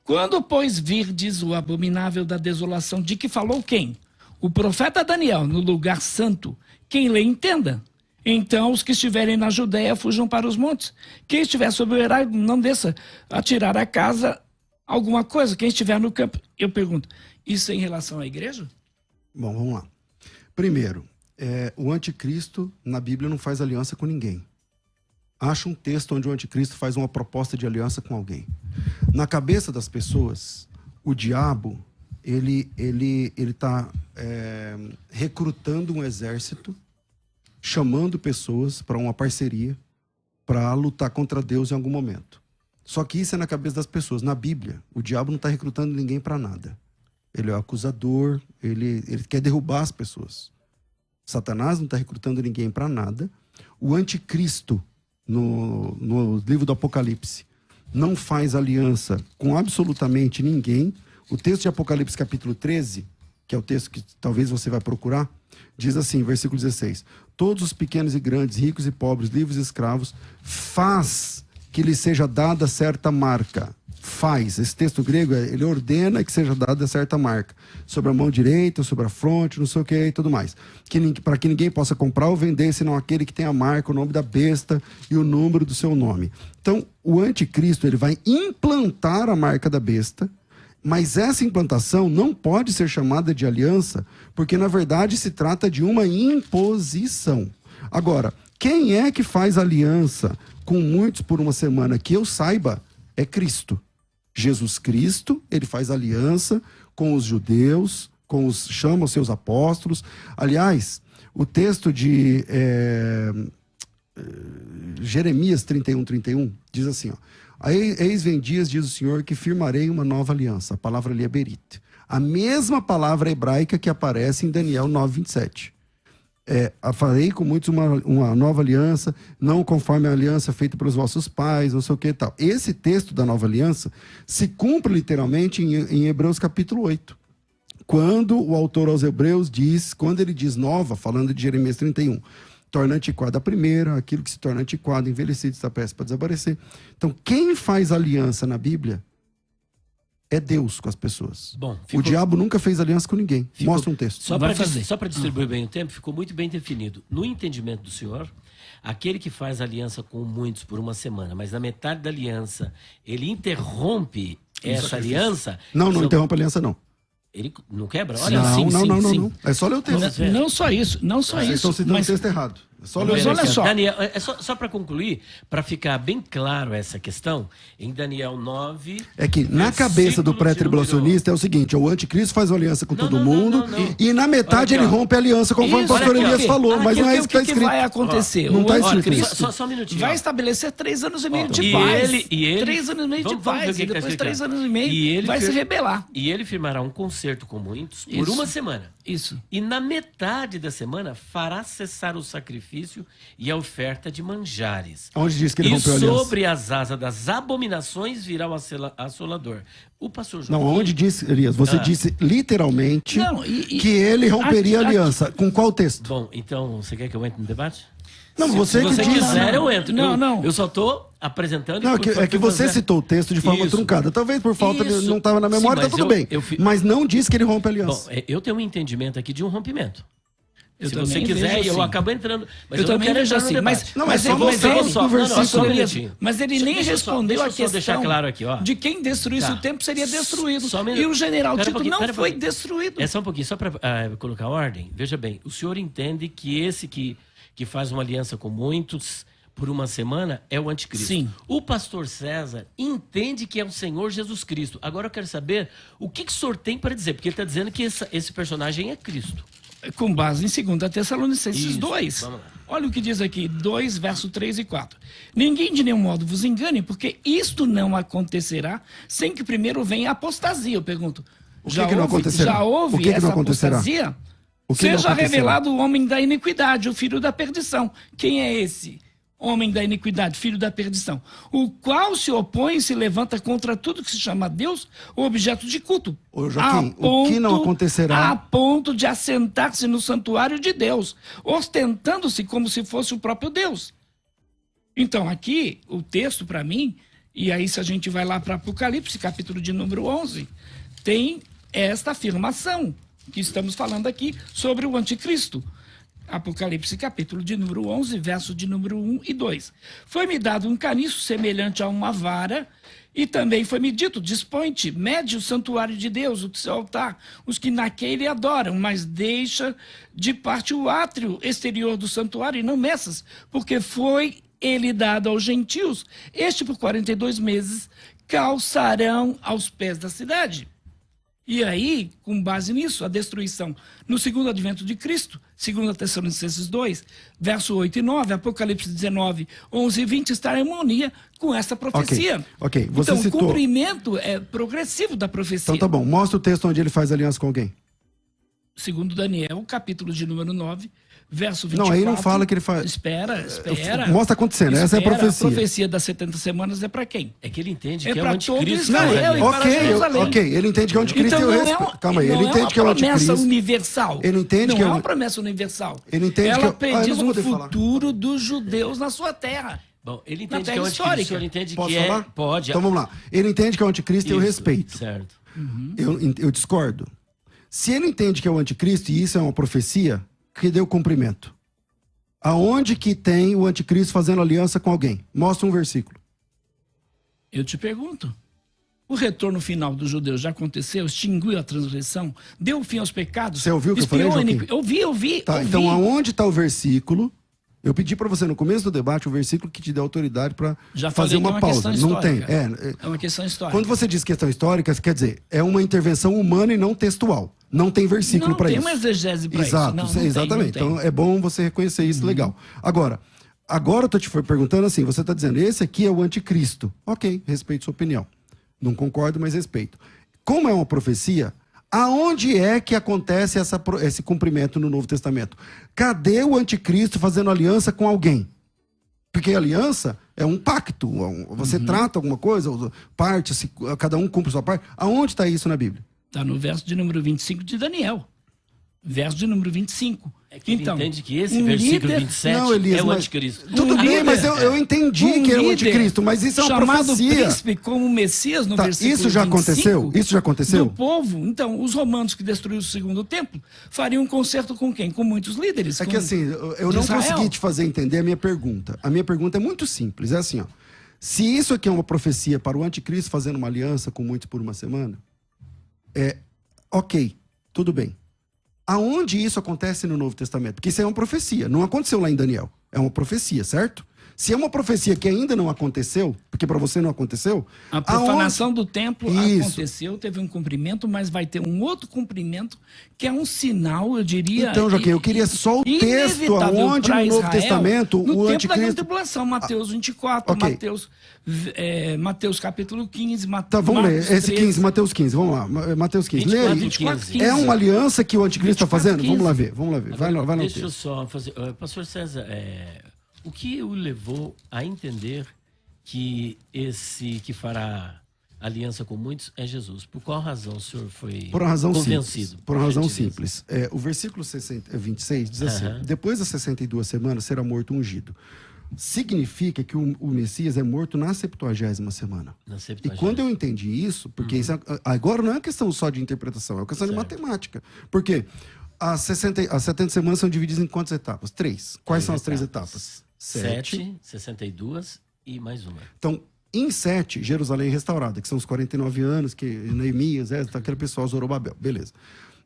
Quando, pois, virdes o abominável da desolação, de que falou quem? O profeta Daniel, no lugar santo. Quem lê, entenda. Então, os que estiverem na Judéia fujam para os montes. Quem estiver sobre o erário, não desça a tirar a casa alguma coisa. Quem estiver no campo, eu pergunto, isso é em relação à igreja? Bom, vamos lá. Primeiro, o anticristo na Bíblia não faz aliança com ninguém. Acha um texto onde o anticristo faz uma proposta de aliança com alguém. Na cabeça das pessoas, o diabo, ele está recrutando um exército, chamando pessoas para uma parceria, para lutar contra Deus em algum momento. Só que isso é na cabeça das pessoas. Na Bíblia, o diabo não está recrutando ninguém para nada. Ele é o acusador, ele quer derrubar as pessoas. Satanás não está recrutando ninguém para nada. O anticristo, no livro do Apocalipse, não faz aliança com absolutamente ninguém. O texto de Apocalipse capítulo 13, que é o texto que talvez você vai procurar, diz assim, versículo 16: todos os pequenos e grandes, ricos e pobres, livres e escravos, faz que lhe seja dada certa marca. Faz. Esse texto grego, ele ordena que seja dada certa marca. Sobre a mão direita, sobre a fronte, não sei o que e tudo mais. Para que ninguém possa comprar ou vender, senão aquele que tem a marca, o nome da besta e o número do seu nome. Então, o anticristo, ele vai implantar a marca da besta, mas essa implantação não pode ser chamada de aliança, porque na verdade se trata de uma imposição. Agora, quem é que faz aliança com muitos por uma semana? Que eu saiba, é Cristo. Jesus Cristo, ele faz aliança com os judeus, chama os seus apóstolos. Aliás, o texto de Jeremias 31:31 diz assim, ó: eis vem dias, diz o Senhor, que firmarei uma nova aliança. A palavra ali é berit. A mesma palavra hebraica que aparece em Daniel 9:27. Farei com muitos uma nova aliança, não conforme a aliança feita pelos vossos pais, não sei o que e tal. Esse texto da nova aliança se cumpre literalmente em Hebreus capítulo 8. Quando o autor aos Hebreus diz, quando ele diz nova, falando de Jeremias 31, torna antiquada a primeira, aquilo que se torna antiquado, envelhecido, está prestes para desaparecer. Então, quem faz aliança na Bíblia é Deus com as pessoas. Bom, o diabo nunca fez aliança com ninguém. Mostra um texto. Só para distribuir bem o tempo, ficou muito bem definido. No entendimento do senhor, aquele que faz aliança com muitos por uma semana, mas na metade da aliança ele interrompe essa aliança... Não interrompe a aliança, não. Ele não quebra? Olha, não. É só ler o texto. Não só isso. Vocês estão citando o texto errado. Mas olha só. Daniel, só para concluir, para ficar bem claro essa questão, em Daniel 9... É que na cabeça do pré-tribulacionista é o seguinte, o anticristo faz uma aliança com todo mundo e na metade ele rompe a aliança, conforme o pastor Elias falou, mas não é isso que está escrito. O que vai acontecer? Não está escrito. Só um minutinho. Vai estabelecer 3 anos e meio de paz. 3 anos e meio de paz, e depois 3 anos e meio vai se rebelar. E ele firmará um concerto com muitos por uma semana. Isso. E na metade da semana fará cessar o sacrifício e a oferta de manjares. Onde diz que ele rompeu a aliança? E sobre as asas das abominações virá o assolador. O pastor João... Não, onde disse, Elias? Você disse literalmente que ele romperia a aliança. Com qual texto? Bom, então, você quer que eu entre no debate? Não, se você quiser, eu entro. Não. Eu só estou apresentando... Não, é que você citou o texto de forma truncada. Talvez por falta de... Não estava na memória, tudo bem. Mas não diz que ele rompe a aliança. Bom, eu tenho um entendimento aqui de um rompimento. Se você quiser, eu acabo entrando. Mas eu também vejo assim. Mas ele nem respondeu a questão deixar claro aqui, ó. de quem destruísse o templo seria destruído. E o general Tito não foi destruído. É só um pouquinho, só para colocar ordem. Veja bem, o senhor entende que esse que faz uma aliança com muitos por uma semana é o anticristo. Sim. O pastor César entende que é o Senhor Jesus Cristo. Agora eu quero saber o que o senhor tem para dizer, porque ele está dizendo que esse personagem é Cristo. Com base em 2 Tessalonicenses 2. Olha o que diz aqui, 2, verso 3 e 4. Ninguém de nenhum modo vos engane, porque isto não acontecerá sem que primeiro venha a apostasia. Eu pergunto, já que não acontecerá? Já houve O que essa não acontecerá? apostasia? O que não Seja acontecerá? revelado o homem da iniquidade, o filho da perdição. Quem é esse? Homem da iniquidade, filho da perdição, o qual se opõe e se levanta contra tudo que se chama Deus ou objeto de culto. Ô, Joaquim, o que não acontecerá? A ponto de assentar-se no santuário de Deus, ostentando-se como se fosse o próprio Deus. Então, aqui, o texto para mim, e aí se a gente vai lá para Apocalipse, capítulo de número 11, tem esta afirmação que estamos falando aqui sobre o anticristo. Apocalipse, capítulo de número 11, verso de número 1 e 2. Foi-me dado um caniço semelhante a uma vara, e também foi-me dito, dispõe-te, mede o santuário de Deus, o seu altar, os que naquele adoram, mas deixa de parte o átrio exterior do santuário e não meças, porque foi ele dado aos gentios. Este, por 42 meses, calçarão aos pés da cidade. E aí, com base nisso, a destruição no segundo advento de Cristo, 2 Tessalonicenses 2, verso 8 e 9, Apocalipse 19, 11 e 20, está em harmonia com essa profecia. Ok. Você então, citou... o cumprimento é progressivo da profecia. Então tá bom, mostra o texto onde ele faz aliança com alguém. Segundo Daniel, capítulo de número 9, verso 24. Não, aí não fala que ele faz... Espera. Mostra acontecendo, essa é a profecia. A profecia das 70 semanas é para quem? É que ele entende É que é o para todo anticristo. Israel e para Jerusalém. Ok, ele entende que é o anticristo Então, e eu não é respeito. Calma aí, não ele entende que é o uma promessa anticristo. universal. Ele entende não que é é um- uma promessa universal. Ele entende Ela que eu prediz não vou um poder falar. futuro dos judeus na sua terra. Bom, ele Na entende que é terra o anticristo, histórica. ele entende Posso que falar? é... Pode. Então vamos lá. Ele entende que é o anticristo e eu Isso, respeito. Certo. Eu discordo. Se ele entende que é o anticristo e isso é uma profecia, que dê o cumprimento. Aonde que tem o anticristo fazendo aliança com alguém? Mostra um versículo. Eu te pergunto. O retorno final dos judeus já aconteceu? Extinguiu a transgressão? Deu fim aos pecados? Você ouviu o que eu falei, Expiou a Joaquim? iniqui- Eu vi. Tá, então aonde está o versículo? Eu pedi para você no começo do debate o versículo que te dê autoridade para Já fazer falei que é uma pausa. questão Não tem. histórica. É uma questão histórica. Quando você diz questão histórica, quer dizer, é uma intervenção humana e não textual. Não tem versículo para isso. Não tem uma exegese para isso. Exato, Não tem, exatamente. não tem. Então é bom você reconhecer isso, legal. Agora eu tô te perguntando assim, você tá dizendo, esse aqui é o anticristo. Ok, respeito sua opinião. Não concordo, mas respeito. Como é uma profecia, aonde é que acontece esse cumprimento no Novo Testamento? Cadê o anticristo fazendo aliança com alguém? Porque aliança é um pacto. Você trata alguma coisa, parte, cada um cumpre sua parte. Aonde está isso na Bíblia? Está no verso de número 25 de Daniel. Verso de número 25. É que ele Então, entende que esse um versículo líder- 27 Não, Elias, é o mas- anticristo. Tudo bem, líder- mas eu entendi Um que é o líder anticristo, mas isso é uma chamado profecia. príncipe como Messias no Tá, versículo isso já 25, aconteceu? Isso já aconteceu? Do povo. Então, os romanos que destruíram o segundo templo fariam um concerto com quem? Com muitos líderes. É com- que assim, eu de não Israel. consegui te fazer entender a minha pergunta. A minha pergunta é muito simples. É assim, ó. Se isso aqui é uma profecia para o anticristo fazendo uma aliança com muitos por uma semana, ok, tudo bem. Aonde isso acontece no Novo Testamento? Porque isso é uma profecia. Não aconteceu lá em Daniel. É uma profecia, certo? Se é uma profecia que ainda não aconteceu, porque para você não aconteceu, A profanação do templo Isso. aconteceu, teve um cumprimento, mas vai ter um outro cumprimento que é um sinal, eu diria. Então, Joaquim, eu queria só o texto inevitável aonde pra no Novo Israel, Testamento no o tempo da anticristo... grande tribulação, Mateus 24, ok. Mateus capítulo 15, Tá, vamos ler. Marcos Esse 13. 15, Mateus 15, vamos lá. Mateus 15. Lê 24 aí. e 24, 15. É uma aliança que o anticristo está 24, fazendo? 15. Vamos lá ver, vamos lá ver. Vai no Deixa eu texto. só fazer... Pastor César, o que o levou a entender que esse que fará aliança com muitos é Jesus? Por qual razão o senhor foi Por uma razão convencido? simples. Por uma razão gentileza? simples. O versículo 26 diz assim: Aham. depois das 62 semanas será morto ungido. Significa que o Messias é morto na 70ª semana. Na E 70ª. quando eu entendi isso, porque isso agora não é uma questão só de interpretação, é uma questão de Certo. matemática. Porque as 70 semanas são divididas em quantas etapas? 3. Quais são as 3 etapas? 7, 62 e mais uma. Então, em 7, Jerusalém é restaurada, que são os 49 anos, que Neemias, aquele pessoal, Zorobabel, beleza.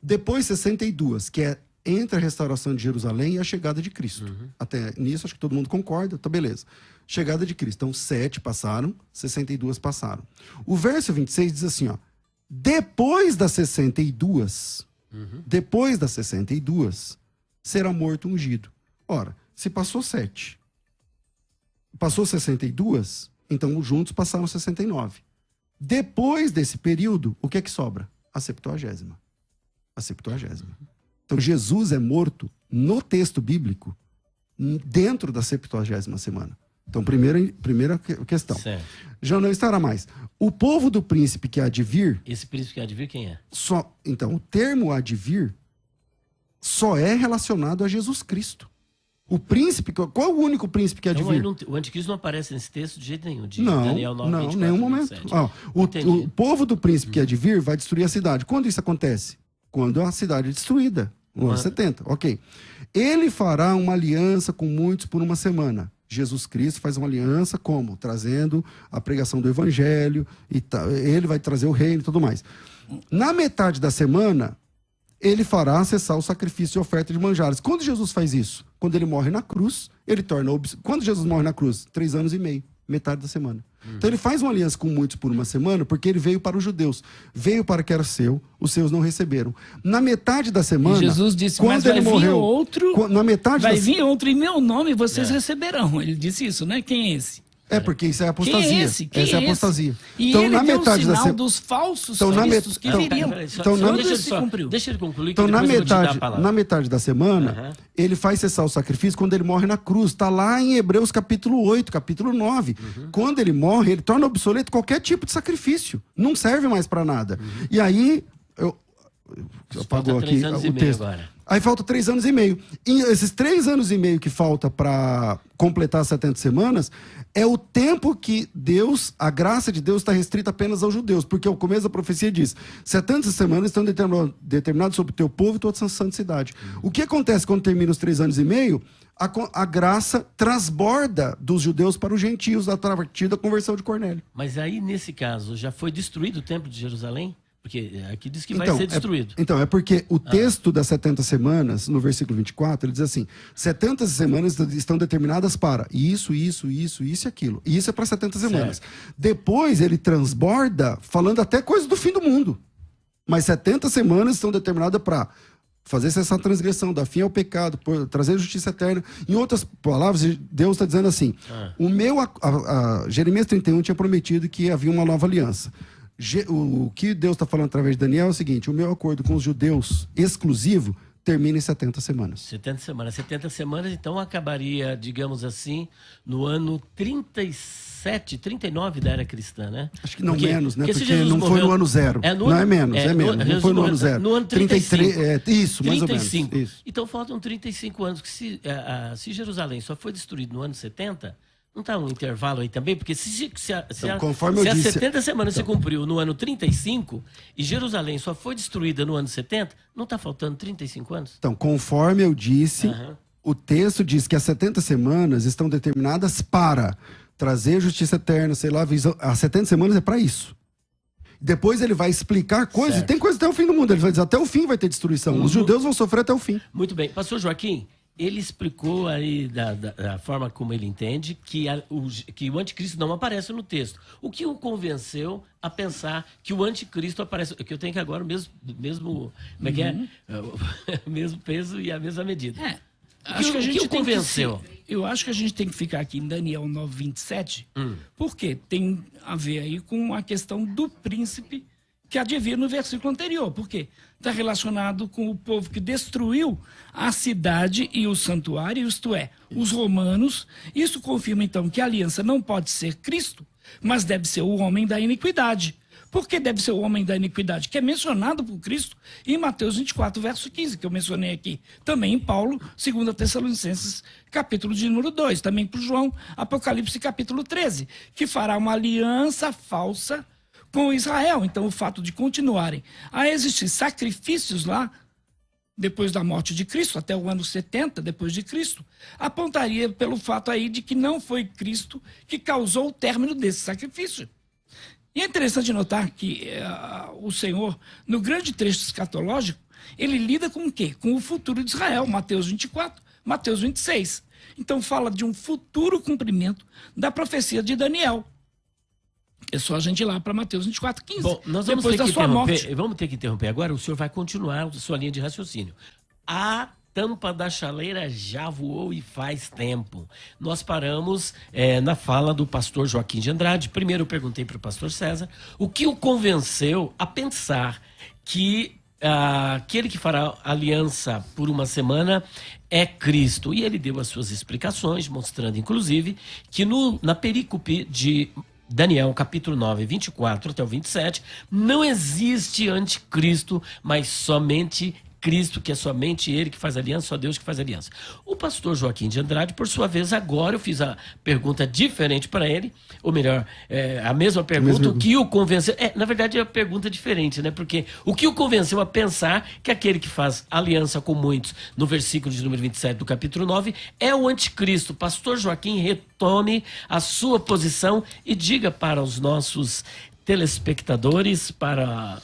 Depois, 62, que é entre a restauração de Jerusalém e a chegada de Cristo. Até nisso, acho que todo mundo concorda, tá beleza. Chegada de Cristo. Então, 7 passaram, 62 passaram. O verso 26 diz assim, ó, depois das 62, será morto ungido. Ora, Se passou 7, passou 62, então juntos passaram 69. Depois desse período, o que é que sobra? A Septuagésima. A Septuagésima. Então Jesus é morto no texto bíblico dentro da 70ª semana. Então, primeira questão. Certo. Já não estará mais. O povo do príncipe que há de vir... Esse príncipe que há de vir, quem é? Então, o termo há de vir só é relacionado a Jesus Cristo. O príncipe... Qual é o único príncipe que há de vir? O anticristo não aparece nesse texto de jeito nenhum. De Não, Daniel 9, não, 24, nenhum momento. O povo do príncipe que há de vir vai destruir a cidade. Quando isso acontece? Quando a cidade é destruída. No ano 70, ok. Ele fará uma aliança com muitos por uma semana. Jesus Cristo faz uma aliança como? Trazendo a pregação do evangelho, ele vai trazer o reino e tudo mais. Na metade da semana, ele fará cessar o sacrifício e oferta de manjares. Quando Jesus faz isso? Quando ele morre na cruz, ele torna... Quando Jesus morre na cruz? 3 anos e meio, metade da semana. Então ele faz uma aliança com muitos por uma semana, porque ele veio para os judeus. Veio para que era seu, os seus não receberam. Na metade da semana... E Jesus disse, quando mas ele vai morreu, vir outro, na metade vai da... vir outro em meu nome, vocês receberão. Ele disse isso, né? Quem é esse? É, porque isso é apostasia. Quem é esse? Essa é apostasia. E então, ele na deu metade o sinal da dos falsos então, cristos que viriam. Então, Deixa ele concluir, então, que depois eu vou te dar a palavra. na metade da semana, ele faz cessar o sacrifício quando ele morre na cruz. Está lá em Hebreus capítulo 8, capítulo 9. Quando ele morre, ele torna obsoleto qualquer tipo de sacrifício. Não serve mais para nada. E aí, eu apagou aqui o texto. Agora. Aí falta 3 anos e meio. E esses 3 anos e meio que falta para completar as 70 semanas é o tempo que Deus, a graça de Deus está restrita apenas aos judeus. Porque o começo da profecia diz: 70 semanas estão determinadas sobre o teu povo e tua santa cidade. O que acontece quando termina os 3 anos e meio? A graça transborda dos judeus para os gentios a partir da conversão de Cornélio. Mas aí, nesse caso, já foi destruído o templo de Jerusalém? Porque aqui diz que vai ser destruído. É porque o texto das 70 semanas, no versículo 24, ele diz assim: 70 semanas estão determinadas para isso e aquilo. E isso é para 70 semanas. Certo. Depois ele transborda falando até coisas do fim do mundo. Mas 70 semanas estão determinadas para fazer essa transgressão, dar fim ao pecado, trazer justiça eterna. Em outras palavras, Deus está dizendo assim: Jeremias 31 tinha prometido que havia uma nova aliança. O que Deus está falando através de Daniel é o seguinte: o meu acordo com os judeus exclusivo termina em 70 semanas. 70 semanas. 70 semanas, então, acabaria, digamos assim, no ano 37, 39 da era cristã, né? Acho que não menos, né? Porque não foi no ano zero. Não é menos, é menos. Não foi no ano zero. No ano 35. 33, isso, mais 35. ou menos. Isso. Então, faltam 35 anos. Que se Jerusalém só foi destruído no ano 70... Não está um intervalo aí também? Porque se as 70 semanas se cumpriu no ano 35 e Jerusalém só foi destruída no ano 70, não está faltando 35 anos? Então, conforme eu disse, o texto diz que as 70 semanas estão determinadas para trazer justiça eterna, sei lá, as 70 semanas é para isso. Depois ele vai explicar coisas, e tem coisas até o fim do mundo. Ele vai dizer, até o fim vai ter destruição. Os judeus vão sofrer até o fim. Muito bem. Pastor Joaquim, ele explicou aí da forma como ele entende que o anticristo não aparece no texto. O que o convenceu a pensar que o anticristo aparece... Que eu tenho que agora o mesmo como é que é? O mesmo peso e a mesma medida. Acho que a gente convenceu. Eu acho que a gente tem que ficar aqui em Daniel 9:27, porque tem a ver aí com a questão do príncipe que há de vir no versículo anterior. Por quê? Está relacionado com o povo que destruiu a cidade e o santuário, isto é, os romanos. Isso confirma, então, que a aliança não pode ser Cristo, mas deve ser o homem da iniquidade. Por que deve ser o homem da iniquidade? Que é mencionado por Cristo em Mateus 24, verso 15, que eu mencionei aqui. Também em Paulo, 2 Tessalonicenses, capítulo de número 2. Também por João, Apocalipse, capítulo 13, que fará uma aliança falsa com Israel. Então, o fato de continuarem a existir sacrifícios lá, depois da morte de Cristo, até o ano 70 depois de Cristo, apontaria pelo fato aí de que não foi Cristo que causou o término desse sacrifício. E é interessante notar que o Senhor, no grande trecho escatológico, ele lida com o quê? Com o futuro de Israel, Mateus 24, Mateus 26. Então, fala de um futuro cumprimento da profecia de Daniel. É só a gente ir lá para Mateus 24, 15. Bom, nós vamos ter que interromper agora, o senhor vai continuar a sua linha de raciocínio. Há tampa da chaleira já voou e faz tempo. Nós paramos na fala do pastor Joaquim de Andrade. Primeiro eu perguntei para o pastor César o que o convenceu a pensar que aquele que fará aliança por uma semana é Cristo. E ele deu as suas explicações, mostrando inclusive que na perícope de Daniel, capítulo 9, 24 até o 27, não existe anticristo, mas somente Cristo, que é somente ele que faz aliança, só Deus que faz aliança. O pastor Joaquim de Andrade, por sua vez, agora eu fiz a pergunta diferente para ele, ou melhor, a mesma pergunta, o que o convenceu... na verdade é uma pergunta diferente, né? Porque o que o convenceu a pensar que aquele que faz aliança com muitos, no versículo de número 27 do capítulo 9, é o anticristo. Pastor Joaquim, retome a sua posição e diga para os nossos telespectadores, para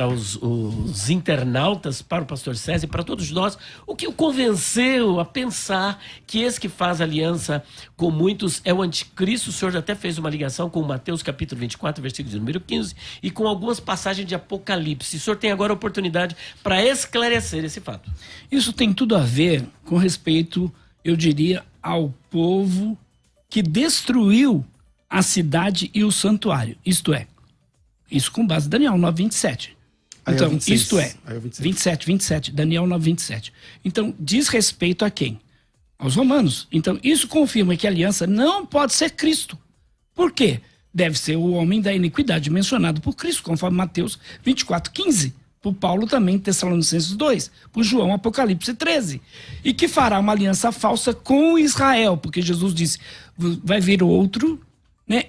os internautas, para o pastor César e para todos nós, o que o convenceu a pensar que esse que faz aliança com muitos é o anticristo. O senhor até fez uma ligação com Mateus capítulo 24, versículo de número 15, e com algumas passagens de Apocalipse. O senhor tem agora a oportunidade para esclarecer esse fato. Isso tem tudo a ver com respeito, eu diria, ao povo que destruiu a cidade e o santuário. Isto é, isso com base em Daniel 9, 27. Então, 26, isto é, 27, Daniel 9, 27. Então, diz respeito a quem? Aos romanos. Então, isso confirma que a aliança não pode ser Cristo. Por quê? Deve ser o homem da iniquidade mencionado por Cristo, conforme Mateus 24, 15. Por Paulo também, Tessalonicenses 2. Por João, Apocalipse 13. E que fará uma aliança falsa com Israel, porque Jesus disse, vai vir outro...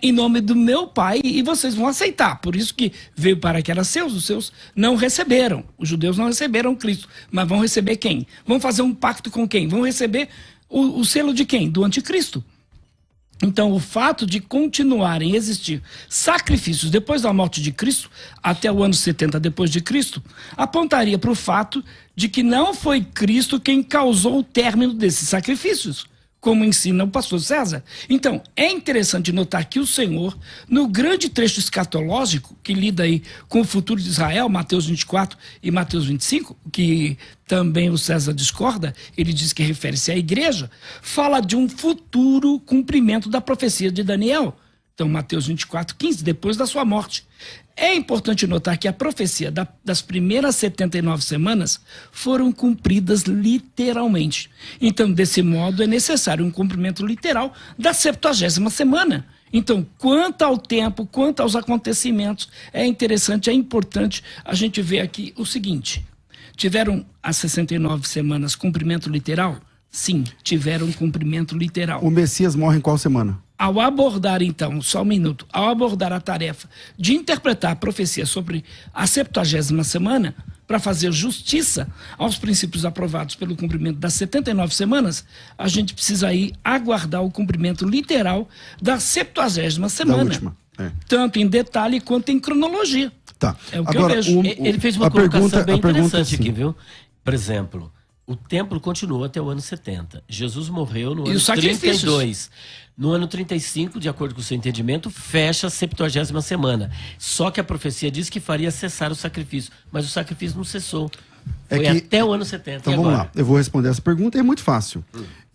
em nome do meu Pai, e vocês vão aceitar. Por isso que veio para que era seus, os seus não receberam. Os judeus não receberam Cristo, mas vão receber quem? Vão fazer um pacto com quem? Vão receber o selo de quem? Do anticristo. Então, o fato de continuarem a existir sacrifícios depois da morte de Cristo, até o ano 70 depois de Cristo, apontaria para o fato de que não foi Cristo quem causou o término desses sacrifícios, como ensina o pastor César. Então, é interessante notar que o Senhor, no grande trecho escatológico, que lida aí com o futuro de Israel, Mateus 24 e Mateus 25, que também o César discorda, ele diz que refere-se à igreja, fala de um futuro cumprimento da profecia de Daniel. Então, Mateus 24, 15, depois da sua morte. É importante notar que a profecia das primeiras 79 semanas foram cumpridas literalmente. Então, desse modo, é necessário um cumprimento literal da 70ª semana. Então, quanto ao tempo, quanto aos acontecimentos, é interessante, é importante a gente ver aqui o seguinte. Tiveram as 69 semanas cumprimento literal? Sim, tiveram cumprimento literal. O Messias morre em qual semana? Ao abordar, então, só um minuto, ao abordar a tarefa de interpretar a profecia sobre a 70ª semana, para fazer justiça aos princípios aprovados pelo cumprimento das 79 semanas, a gente precisa aí aguardar o cumprimento literal da 70ª semana. Da última, tanto em detalhe quanto em cronologia. Tá. É o que eu vejo. Ele fez uma colocação bem interessante aqui, viu? Por exemplo, o templo continuou até o ano 70. Jesus morreu no ano 32. No ano 35, de acordo com o seu entendimento, fecha a 70ª semana. Só que a profecia diz que faria cessar o sacrifício. Mas o sacrifício não cessou. Foi até o ano 70. Então vamos lá, eu vou responder essa pergunta, é muito fácil.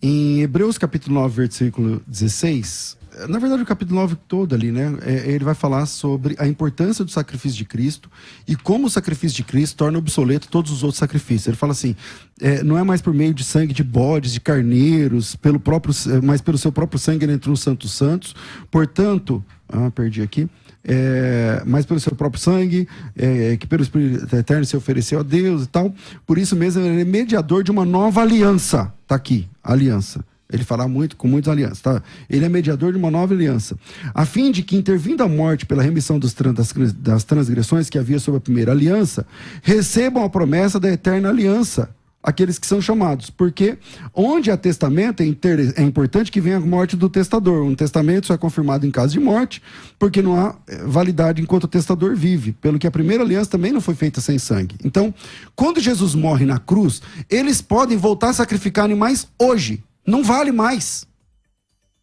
Em Hebreus capítulo 9, versículo 16... Na verdade, o capítulo 9 todo ali, né? Ele vai falar sobre a importância do sacrifício de Cristo e como o sacrifício de Cristo torna obsoleto todos os outros sacrifícios. Ele fala assim, não é mais por meio de sangue de bodes, de carneiros, mas pelo seu próprio sangue ele entrou no Santo dos Santos. Portanto, perdi aqui. Mas pelo seu próprio sangue, que pelo Espírito Eterno se ofereceu a Deus e tal. Por isso mesmo, ele é mediador de uma nova aliança. Tá aqui, aliança. Ele fará muito com muitas alianças, tá? Ele é mediador de uma nova aliança, a fim de que, intervindo a morte pela remissão das transgressões que havia sob a primeira aliança, recebam a promessa da eterna aliança, aqueles que são chamados. Porque onde há testamento, é importante que venha a morte do testador. Um testamento só é confirmado em caso de morte, porque não há validade enquanto o testador vive, pelo que a primeira aliança também não foi feita sem sangue. Então, quando Jesus morre na cruz, eles podem voltar a sacrificar animais hoje. Não vale mais.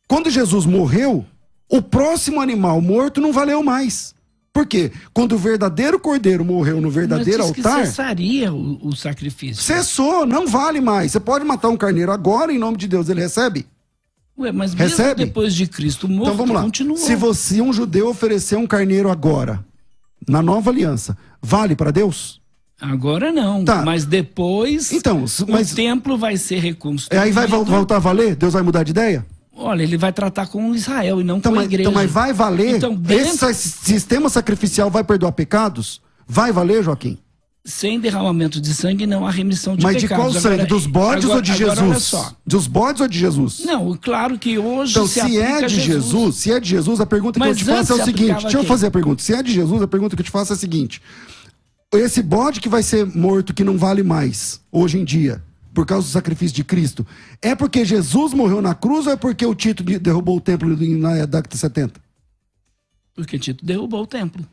Quando Jesus morreu, o próximo animal morto não valeu mais. Por quê? Quando o verdadeiro cordeiro morreu no verdadeiro Mas diz altar... que cessaria o sacrifício. Cessou, não vale mais. Você pode matar um carneiro agora, em nome de Deus, ele recebe? Ué, mas mesmo Recebe? depois de Cristo morto, Então vamos lá. continuou. Se um judeu oferecer um carneiro agora, na nova aliança, vale para Deus? Agora não, Tá. mas depois Então, mas o templo vai ser reconstruído. aí vai voltar a valer? Deus vai mudar de ideia? Olha, ele vai tratar com Israel e não Então, com a igreja. mas vai valer? Então, dentro- Esse sistema sacrificial vai perdoar pecados? Vai valer, Joaquim? Sem derramamento de sangue não há remissão de Mas de pecados. qual sangue? Agora- Dos bodes agora- ou de agora, Jesus? olha só. Dos bodes ou de Jesus? Não, claro que hoje Então, se se aplica é a de Jesus, se é de Jesus, a pergunta que eu Mas te faço é o antes se seguinte. aplicava Deixa eu quem? fazer a pergunta. Se é de Jesus, a pergunta que eu te faço é a seguinte. Esse bode que vai ser morto, que não vale mais, hoje em dia, por causa do sacrifício de Cristo, é porque Jesus morreu na cruz ou é porque o Tito derrubou o templo na década de 70? Porque Tito derrubou o templo.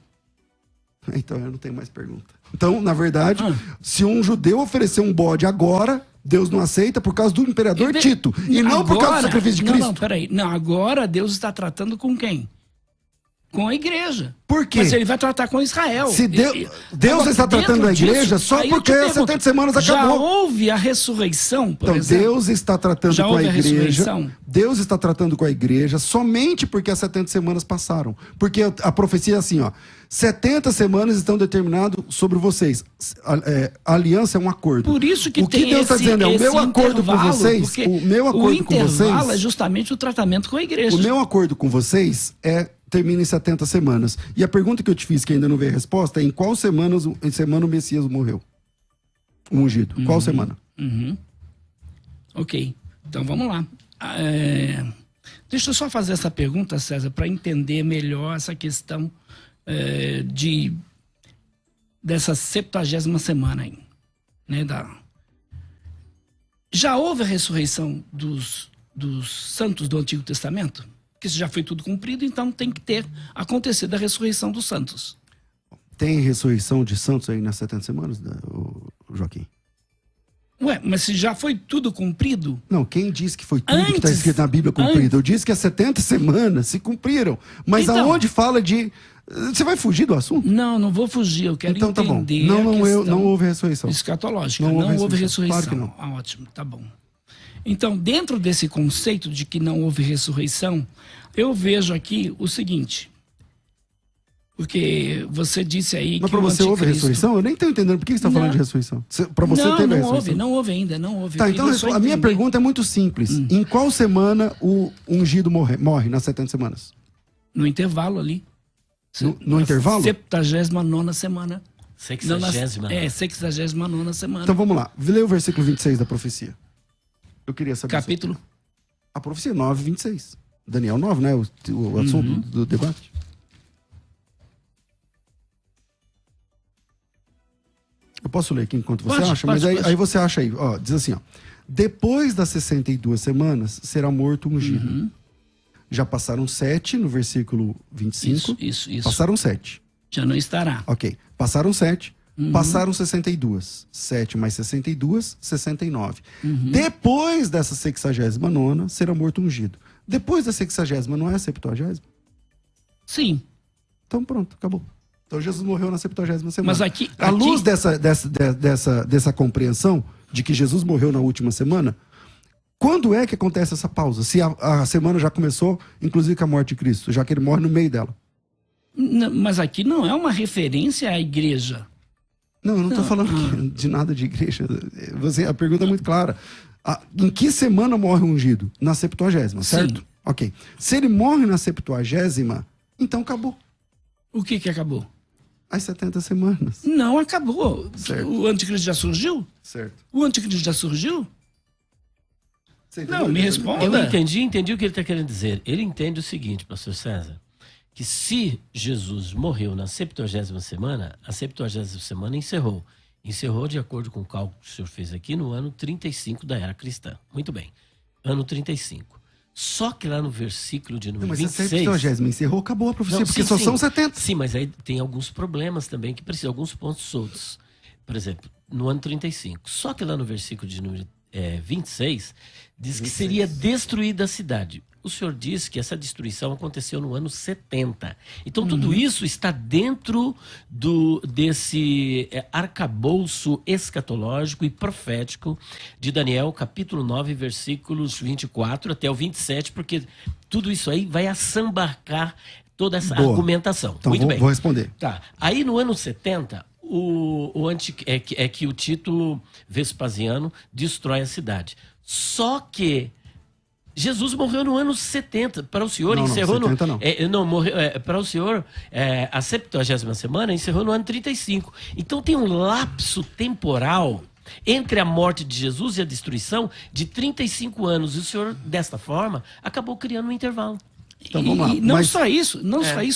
Então eu não tenho mais pergunta. Então, na verdade, Ah. se um judeu oferecer um bode agora, Deus não aceita por causa do imperador E de- Tito. E não por causa do sacrifício de Cristo. Não, peraí. Não, agora Deus está tratando com quem? Com a igreja. Por quê? Mas ele vai tratar com Israel. Se Deus Agora, está tratando dentro a igreja disso, só aí eu porque te as 70 semanas já acabou. houve a ressurreição, por Então, exemplo? Deus está tratando Já com a houve a igreja. ressurreição? Deus está tratando com a igreja somente porque as 70 semanas passaram. Porque a profecia é assim, ó. 70 semanas estão determinadas sobre vocês. A aliança é um acordo. Por isso que o que tem Deus está esse- dizendo é o esse meu acordo com intervalo, vocês. porque O meu acordo com intervalo vocês. é justamente o tratamento com a igreja. O meu acordo com vocês termina em 70 semanas. E a pergunta que eu te fiz, que ainda não veio a resposta, é em qual semana o Messias morreu? O ungido. Qual semana? Uhum. Ok, então vamos lá. Deixa eu só fazer essa pergunta, César, para entender melhor essa questão dessa 70ª semana aí. Né, Já houve a ressurreição dos santos do Antigo Testamento? Porque isso já foi tudo cumprido, então tem que ter acontecido a ressurreição dos santos. Tem ressurreição de santos aí nas 70 semanas, Joaquim? Ué, mas se já foi tudo cumprido... Não, quem disse que foi tudo que está Antes- escrito na Bíblia cumprido? antes- Eu disse que as 70 semanas se cumpriram. Mas Então- aonde fala de... Você vai fugir do assunto? Não vou fugir, eu quero Então tá bom. entender Não houve ressurreição. escatológica. Não Não houve houve ressurreição. ressurreição. Claro que não. Ótimo, tá bom. Então, dentro desse conceito de que não houve ressurreição, eu vejo aqui o seguinte. Porque você disse aí Mas que para o você houve anticristo... ressurreição? Eu nem estou entendendo por que você está falando Não. de ressurreição. Para você não, teve a não ressurreição? houve, não houve ainda, não houve. Tá, Eu então queria só a minha entender. pergunta é muito simples. Em qual semana o ungido morre nas 70 semanas? No intervalo ali. No intervalo? 79ª semana. 60ª. 69ª semana. Então vamos lá. Lê o versículo 26 da profecia. Eu queria saber. Capítulo. A profecia 9, 26. Daniel 9, né? O assunto do debate. Eu posso ler aqui enquanto você Pode, acha? pode, Mas aí, pode. aí você acha aí. Ó, diz assim, ó. Depois das 62 semanas, será morto o ungido. Uhum. Já passaram 7 no versículo 25. Isso. Passaram 7. Já não estará. Ok. Passaram 7. Uhum. Passaram 62. 7 mais 62, 69. Uhum. Depois dessa 69ª, será morto o ungido. Depois da 60ª, não é a 70ª? Sim. Então pronto, acabou. Então Jesus morreu na 70ª semana. Mas aqui... À luz dessa compreensão de que Jesus morreu na última semana, quando é que acontece essa pausa? Se a semana já começou, inclusive com a morte de Cristo, já que ele morre no meio dela. Mas aqui não é uma referência à igreja. Não, eu não estou falando aqui de nada de igreja. A pergunta é muito clara. Em que semana morre o ungido? Na 70ª, certo? Sim. Ok. Se ele morre na 70ª, então acabou. O que acabou? As 70 semanas. Não acabou. Certo. O anticristo já surgiu? Certo. O anticristo já surgiu? Você entendeu? Não, me responda. Eu entendi o que ele está querendo dizer. Ele entende o seguinte, pastor César, que se Jesus morreu na 70ª semana, a 70ª semana encerrou. Encerrou de acordo com o cálculo que o senhor fez aqui no ano 35 da era cristã. Muito bem. Ano 35. Só que lá no versículo de número Não, mas 26... a 70ª encerrou, acabou a profecia, Não, porque sim, só sim. são 70. Sim, mas aí tem alguns problemas também que precisam, alguns pontos soltos. Por exemplo, no ano 35. Só que lá no versículo de número 26, diz que seria destruída a cidade. o senhor disse que essa destruição aconteceu no ano 70. Então, tudo isso está dentro desse arcabouço escatológico e profético de Daniel, capítulo 9, versículos 24 até o 27, porque tudo isso aí vai assambarcar toda essa argumentação. Então, Muito bem. Vou responder. Tá. Aí, no ano 70... que o Tito Vespasiano destrói a cidade. Só que Jesus morreu no ano 70. Para o senhor, encerrou no... Não, morreu... para o senhor, a 70ª semana encerrou no ano 35. Então tem um lapso temporal entre a morte de Jesus e a destruição de 35 anos. E o senhor, desta forma, acabou criando um intervalo. Então vamos lá. E não só isso,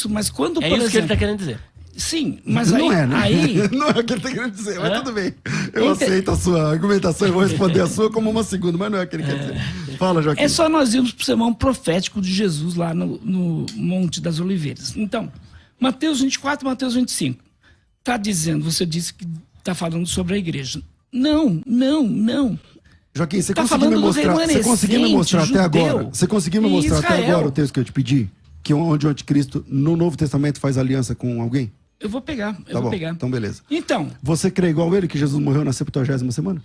mas quando, por exemplo... isso que ele está querendo dizer. Sim, mas não aí... é, né? aí... Não é o que ele está querendo dizer, mas tudo bem. Eu aceito a sua argumentação e vou responder a sua como uma segunda, mas não é o que ele quer dizer. Fala, Joaquim. É só nós irmos para o sermão profético de Jesus lá no Monte das Oliveiras. Então, Mateus 24, Mateus 25. Está dizendo, você disse que está falando sobre a igreja. Não. Joaquim, você Tá conseguiu me mostrar até agora? Você conseguiu me mostrar até agora o texto que eu te pedi? Que onde o anticristo no Novo Testamento faz aliança com alguém? Eu vou pegar, pegar. Então, beleza. Então... Você crê igual ele, que Jesus morreu na 70ª semana?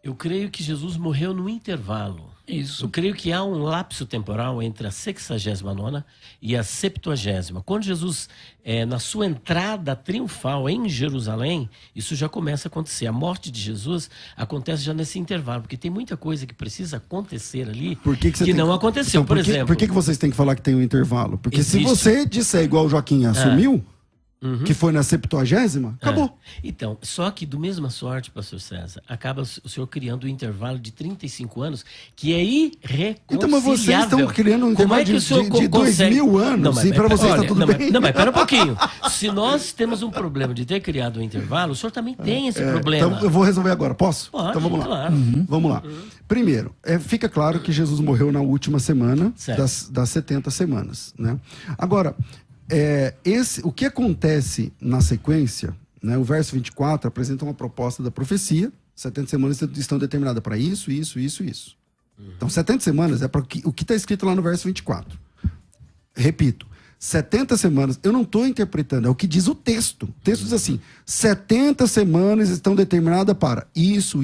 Eu creio que Jesus morreu no intervalo. Isso. Eu creio que há um lapso temporal entre a 69ª e a 70ª. Quando Jesus, na sua entrada triunfal em Jerusalém, isso já começa a acontecer. A morte de Jesus acontece já nesse intervalo, porque tem muita coisa que precisa acontecer ali que não aconteceu. Então, por exemplo... Por que vocês têm que falar que tem um intervalo? Porque se você disser igual o Joaquim assumiu... que foi na 70ª, acabou. Então, só que do mesma sorte, pastor César, acaba o senhor criando um intervalo de 35 anos que é irreconciliável. Então, mas vocês estão criando um intervalo de 2.000 anos e para vocês está tudo bem? Não, mas pera um pouquinho. Se nós temos um problema de ter criado um intervalo, o senhor também tem esse problema. Então, eu vou resolver agora, posso? Pode, então vamos lá. Claro. Vamos lá. Primeiro, fica claro que Jesus morreu na última semana das 70 semanas. Né? Agora... o que acontece na sequência, né, o verso 24 apresenta uma proposta da profecia. 70 semanas estão determinadas para isso. Então, 70 semanas é para o que está escrito lá no verso 24. Repito, 70 semanas, eu não estou interpretando, é o que diz o texto. O texto diz assim: 70 semanas estão determinadas para isso.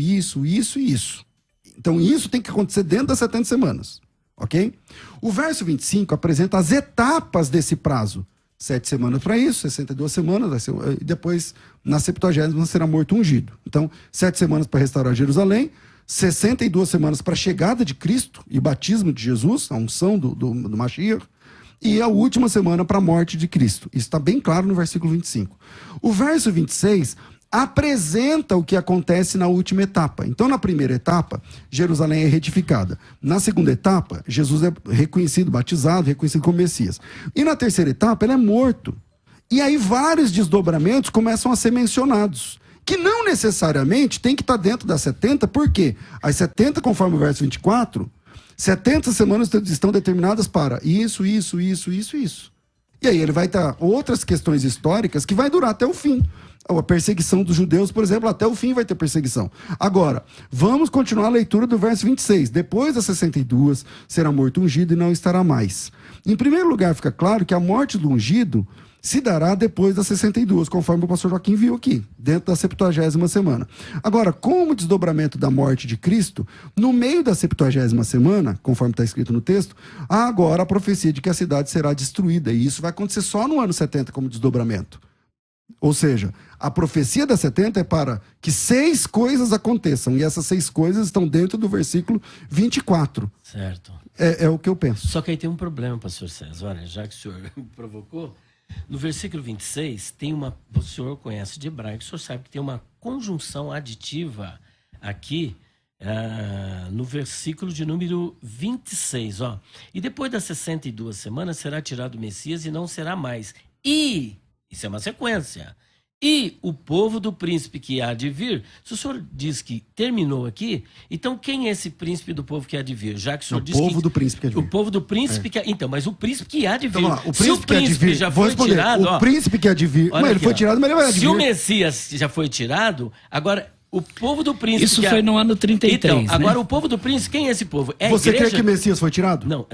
Então, isso tem que acontecer dentro das 70 semanas. Ok? O verso 25 apresenta as etapas desse prazo. 7 semanas para isso, 62 semanas, e depois, na 70ª, será morto ungido. Então, 7 semanas para restaurar Jerusalém, 62 semanas para a chegada de Cristo e batismo de Jesus, a unção do Mashiach, e a última semana para a morte de Cristo. Isso está bem claro no versículo 25. O verso 26 apresenta o que acontece na última etapa. Então, na primeira etapa, Jerusalém é reedificada. Na segunda etapa, Jesus é reconhecido, batizado, reconhecido como Messias. E na terceira etapa, ele é morto. E aí vários desdobramentos começam a ser mencionados, que não necessariamente tem que estar dentro das 70, por quê? As 70, conforme o verso 24, 70 semanas estão determinadas para isso. E aí ele vai dar outras questões históricas que vai durar até o fim. A perseguição dos judeus, por exemplo, até o fim vai ter perseguição. Agora, vamos continuar a leitura do verso 26. Depois das 62, será morto ungido e não estará mais. Em primeiro lugar, fica claro que a morte do ungido se dará depois das 62, conforme o pastor Joaquim viu aqui, dentro da 70ª semana. Agora, como desdobramento da morte de Cristo, no meio da 70ª semana, conforme está escrito no texto, há agora a profecia de que a cidade será destruída. E isso vai acontecer só no ano 70 como desdobramento. Ou seja, a profecia da 70 é para que 6 coisas aconteçam. E essas 6 coisas estão dentro do versículo 24. Certo. É o que eu penso. Só que aí tem um problema, pastor César. Olha, já que o senhor me provocou, no versículo 26 tem uma... O senhor conhece de hebraico, o senhor sabe que tem uma conjunção aditiva aqui no versículo de número 26. Ó. E depois das 62 semanas será tirado o Messias e não será mais. E... Isso é uma sequência. E o povo do príncipe que há de vir, se o senhor diz que terminou aqui, então quem é esse príncipe do povo que há de vir? Já que o senhor disse o povo do príncipe que há de vir. O povo do príncipe que há... Então, mas o príncipe que há de vir. Então, lá, se o príncipe já foi tirado... O príncipe que há de vir... Mas ele foi tirado, mas ele vai Se o Messias já foi tirado, agora... O povo do príncipe... Isso foi no ano 33, Então, né? agora o povo do príncipe, quem é esse povo? É a Você igreja? crê que Messias foi tirado? Não,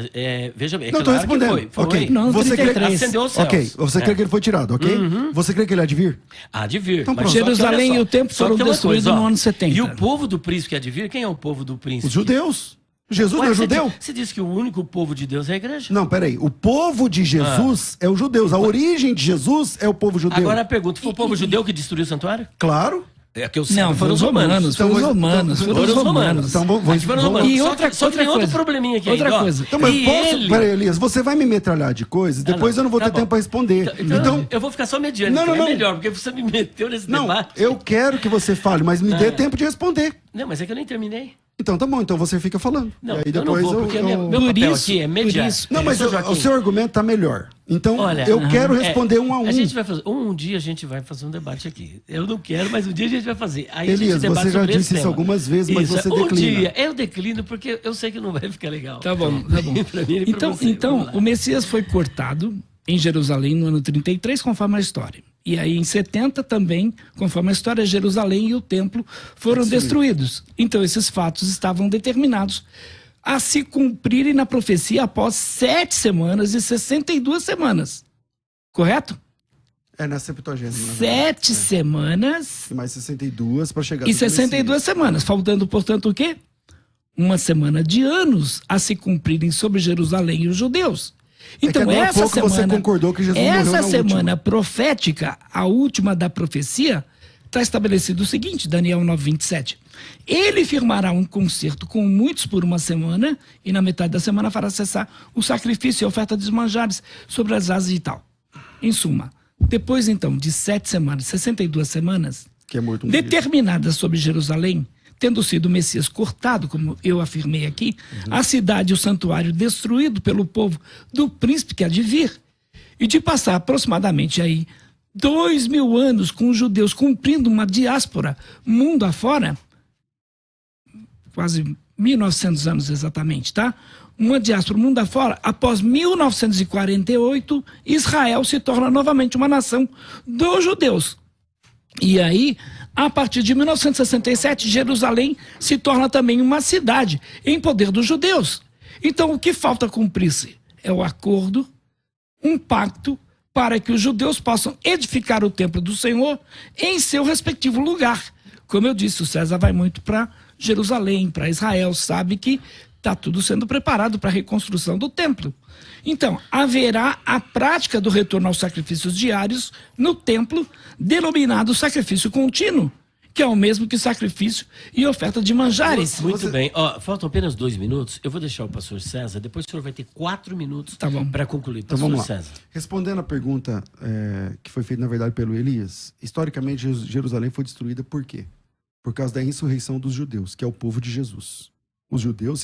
veja bem. Não, estou claro que respondendo. foi. Ok. Não, Você crê... 33. Acendeu os céus. Ok, você crê que ele foi tirado, ok? Você crê que ele há de vir? Há de vir. Então, Mas pronto. só que, olha Jerusalém só, e o templo só que foram tem uma destruídos coisa, ó. no ano 70. E o povo do príncipe que há de vir, quem é o povo do príncipe? Os judeus. Jesus Ué, não é judeu? Você disse que o único povo de Deus é a igreja. Não, peraí. O povo de Jesus é os judeus. A origem de Jesus é o povo judeu. Agora a pergunta, foi o povo judeu que destruiu o santuário? Claro. É que eu sei, Não, foram os romanos. Então, Foram os mas- romanos. então- Foram os romanos. Então, Aqui foram os romanos. E Só outra- que- só que tem outra outro coisa. probleminha aqui Outra ainda, ó. coisa. Então, mas E posso... ele- Peraí, Elias, você vai me metralhar de coisas, depois eu não vou tá ter bom. tempo para responder. Então, eu vou ficar só mediando. Não, Não, não, é não. melhor, porque você me meteu nesse Não, debate. eu quero que você fale, mas me dê tempo de responder. Não, mas é que eu nem terminei. Então tá bom, então você fica falando. Não, E aí eu não depois vou, porque meu Por papel isso- aqui é mediar. por isso- Não, mas Seu o Joaquim, seu argumento tá melhor. Então, olha, eu quero responder um a um. A gente vai fazer, um dia a gente vai fazer um debate aqui. Eu não quero, mas um dia a gente vai fazer. Aí a Elias, gente debate você já sobre esse disse isso tema. algumas vezes, mas você declina. Um dia, eu declino porque eu sei que não vai ficar legal. Tá bom, tá bom. Pra mim e pra Então, você. então Vamos lá. o Messias foi cortado em Jerusalém no ano 33, conforme a história. E aí em 70 também, conforme a história, Jerusalém e o templo foram destruídos. Então esses fatos estavam determinados a se cumprirem na profecia após 7 semanas e 62 semanas. Correto? É na Septuagésima. na verdade. 7 semanas E mais 62 para chegar e no 62 semanas, faltando, portanto, o quê? Uma semana de anos a se cumprirem sobre Jerusalém e os judeus. Então, agora há essa pouco você semana, concordou que Jesus morreu essa na semana última. profética, a última da profecia, está estabelecido o seguinte, Daniel 9:27. Ele firmará um concerto com muitos por uma semana e na metade da semana fará cessar o sacrifício e a oferta dos manjares sobre as asas e tal. Em suma, depois então de 7 semanas, 62 semanas, Que é morto um dia. determinadas sobre Jerusalém, tendo sido o Messias cortado, como eu afirmei aqui, a cidade e o santuário destruído pelo povo do príncipe que há de vir, e de passar aproximadamente aí 2000 anos com os judeus cumprindo uma diáspora mundo afora, quase 1900 anos exatamente, tá? Uma diáspora mundo afora, após 1948, Israel se torna novamente uma nação dos judeus. E aí, a partir de 1967, Jerusalém se torna também uma cidade em poder dos judeus. Então, o que falta cumprir-se? É o acordo, um pacto, para que os judeus possam edificar o templo do Senhor em seu respectivo lugar. Como eu disse, o César vai muito para Jerusalém, para Israel, sabe que está tudo sendo preparado para a reconstrução do templo. Então, haverá a prática do retorno aos sacrifícios diários no templo, denominado sacrifício contínuo, que é o mesmo que sacrifício e oferta de manjares. Muito bem. Ó, faltam apenas 2 minutos. Eu vou deixar o pastor César. Depois o senhor vai ter 4 minutos Tá bom. para concluir. Então Pastor vamos lá. César. Respondendo a pergunta que foi feita, na verdade, pelo Elias, historicamente Jerusalém foi destruída por quê? Por causa da insurreição dos judeus, que é o povo de Jesus. Os judeus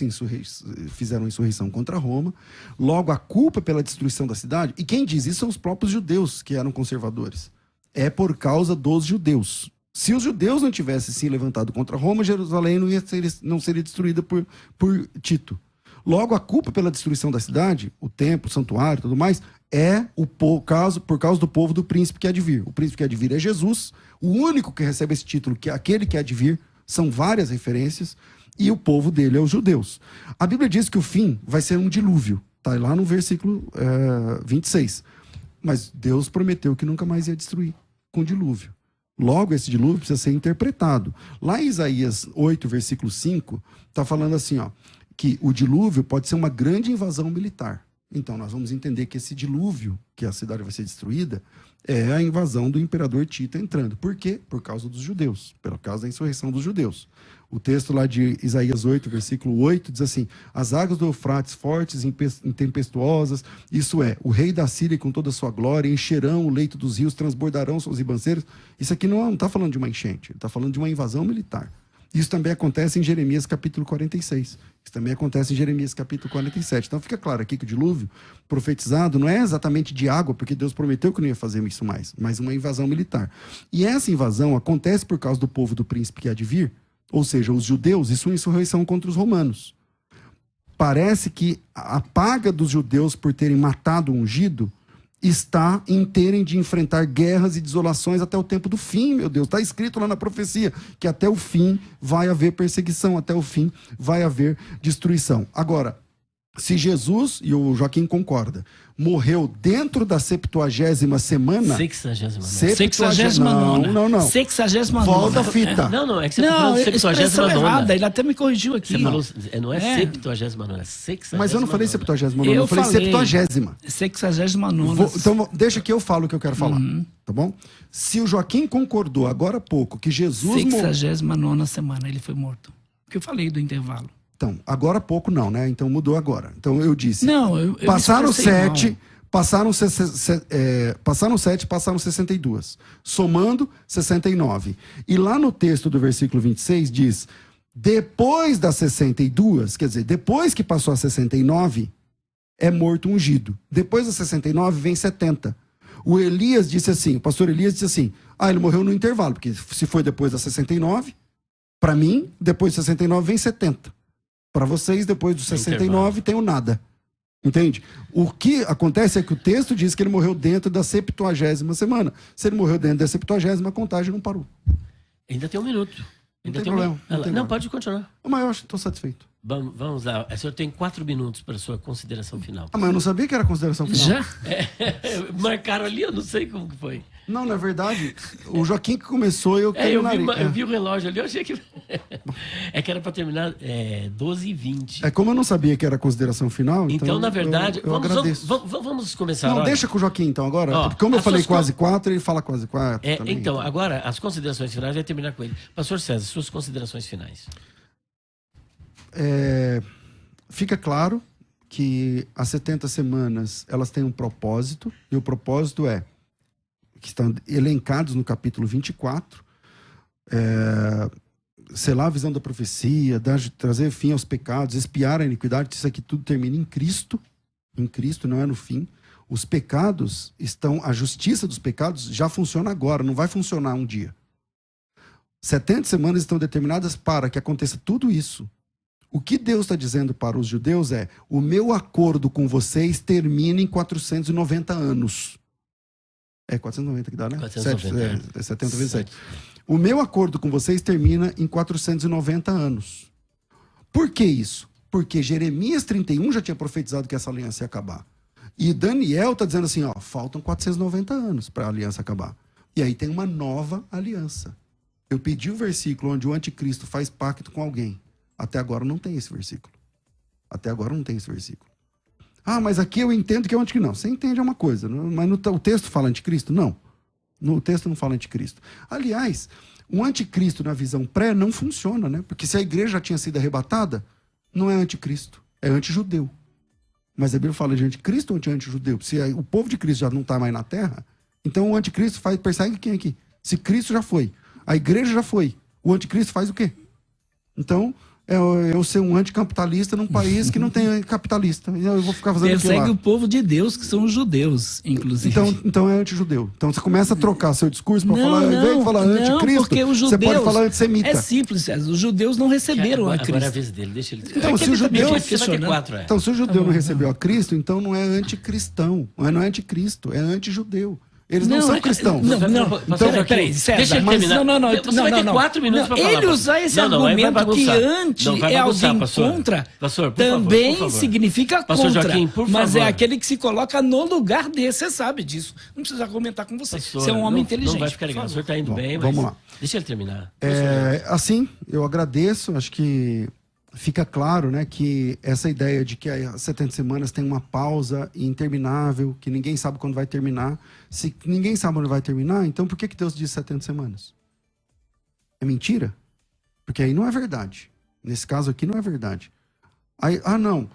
fizeram insurreição contra Roma, logo a culpa pela destruição da cidade, e quem diz isso são os próprios judeus que eram conservadores. É por causa dos judeus. Se os judeus não tivessem se levantado contra Roma, Jerusalém não seria destruída por Tito. Logo, a culpa pela destruição da cidade, o templo, o santuário e tudo mais, é por causa do povo do príncipe que há de vir. O príncipe que há de vir é Jesus, o único que recebe esse título, que é aquele que há de vir, são várias referências, e o povo dele é os judeus. A Bíblia diz que o fim vai ser um dilúvio, está lá no versículo 26. Mas Deus prometeu que nunca mais ia destruir com dilúvio. Logo, esse dilúvio precisa ser interpretado. Lá em Isaías 8, versículo 5, está falando assim, ó, que o dilúvio pode ser uma grande invasão militar. Então, nós vamos entender que esse dilúvio, que a cidade vai ser destruída, é a invasão do imperador Tito entrando. Por quê? Por causa dos judeus, por causa da insurreição dos judeus. O texto lá de Isaías 8, versículo 8, diz assim: as águas do Eufrates fortes e tempestuosas, isso é, o rei da Síria com toda a sua glória, encherão o leito dos rios, transbordarão seus ribanceiros. Isso aqui não está falando de uma enchente, está falando de uma invasão militar. Isso também acontece em Jeremias capítulo 46. Isso também acontece em Jeremias capítulo 47. Então fica claro aqui que o dilúvio profetizado não é exatamente de água, porque Deus prometeu que não ia fazer isso mais, mas uma invasão militar. E essa invasão acontece por causa do povo do príncipe que há de vir, ou seja, os judeus, e sua insurreição contra os romanos. Parece que a paga dos judeus por terem matado o ungido está em terem de enfrentar guerras e desolações até o tempo do fim, meu Deus. Está escrito lá na profecia que até o fim vai haver perseguição, até o fim vai haver destruição. Agora, se Jesus, e o Joaquim concorda, morreu dentro da 70ª semana... 60ª. 60ª. Não. 60ª. Volta a fita. Não, é que você tá falando 70ª. Errada, ele até me corrigiu aqui. Você falou, não é 70ª, é 60ª. Mas eu não falei 70ª, eu falei 70ª. 60ª. Então, deixa que eu falo o que eu quero falar, tá bom? Se o Joaquim concordou agora há pouco que Jesus... 69ª semana ele foi morto. Porque eu falei do intervalo. Então, agora há pouco não, né? Então mudou agora. Então eu disse... Não, eu passaram 7, mal. passaram 7, passaram 62. Somando, 69. E lá no texto do versículo 26 diz... Depois das 62, quer dizer, depois que passou a 69, é morto ungido. Depois das 69 vem 70. O Elias disse assim, o pastor Elias disse assim, ele morreu no intervalo, porque se foi depois da 69, para mim, depois de 69 vem 70. Para vocês, depois do 69, tem o nada. Entende? O que acontece é que o texto diz que ele morreu dentro da 70ª semana. Se ele morreu dentro da 70ª, a contagem não parou. Ainda tem um minuto. Ainda tem problema. Não, pode continuar. Mas eu acho que estou satisfeito. Vamos lá. O senhor tem 4 minutos para a sua consideração final. Mas eu não sabia que era consideração final. Já? Marcaram ali, eu não sei como que foi. Não, na verdade, o Joaquim que começou, eu terminaria. Eu vi o relógio ali, eu achei que... É que era para terminar 12h20. É como eu não sabia que era consideração final, então na verdade, eu agradeço. Vamos começar. Não, olha. deixa com o Joaquim então agora. Como eu falei quase 4, ele fala quase 4. Então, agora, as considerações finais, vai terminar com ele. Pastor César, suas considerações finais. Fica claro que as 70 semanas, elas têm um propósito, e o propósito é que estão elencados no capítulo 24, selar a visão da profecia, trazer fim aos pecados, expiar a iniquidade, isso aqui tudo termina em Cristo, não é no fim. Os pecados a justiça dos pecados já funciona agora, não vai funcionar um dia. 70 semanas estão determinadas para que aconteça tudo isso. O que Deus está dizendo para os judeus é: o meu acordo com vocês termina em 490 anos. 490 que dá, né? 490. 70 vezes 7. O meu acordo com vocês termina em 490 anos. Por que isso? Porque Jeremias 31 já tinha profetizado que essa aliança ia acabar. E Daniel está dizendo assim, faltam 490 anos para a aliança acabar. E aí tem uma nova aliança. Eu pedi o versículo onde o anticristo faz pacto com alguém. Até agora não tem esse versículo. Mas aqui eu entendo que é o anticristo. Não, você entende uma coisa, mas o texto fala anticristo? Não. No texto não fala anticristo. Aliás, o anticristo na visão pré não funciona, né? Porque se a igreja já tinha sido arrebatada, não é anticristo, é antijudeu. Mas a Bíblia fala de anticristo ou anti-judeu? Se o povo de Cristo já não está mais na terra, então o anticristo persegue quem aqui? Se Cristo já foi, a igreja já foi, o anticristo faz o quê? Então, eu ser um anticapitalista num país que não tem capitalista. Eu vou ficar fazendo aquilo lá. Persegue o povo de Deus, que são os judeus, inclusive. Então é antijudeu. Então você começa a trocar seu discurso para falar, ao invés de falar anticristo, porque os judeus, você pode falar antissemita. É simples, César. Os judeus não receberam a Cristo. Agora é a vez dele, deixa ele... Então, se o judeu... Então, se o judeu não recebeu a Cristo, então não é anticristão. Não é anticristo, é antijudeu. Eles não são cristãos. Então, peraí, César. Deixa ele terminar. Você vai ter 4 minutos para falar. Ele usar esse argumento que anti é alguém contra, também significa contra. Joaquim, por favor. Mas é aquele que se coloca no lugar desse, você sabe disso. Não precisa argumentar com você. Você é um homem inteligente. Não vai ficar ligado. O senhor está indo bem, mas... Vamos lá. Deixa ele terminar. Assim, eu agradeço. Acho que fica claro, né, que essa ideia de que as 70 semanas tem uma pausa interminável, que ninguém sabe quando vai terminar. Se ninguém sabe quando vai terminar, então por que Deus diz 70 semanas? É mentira? Porque aí não é verdade. Nesse caso aqui não é verdade. Aí, não.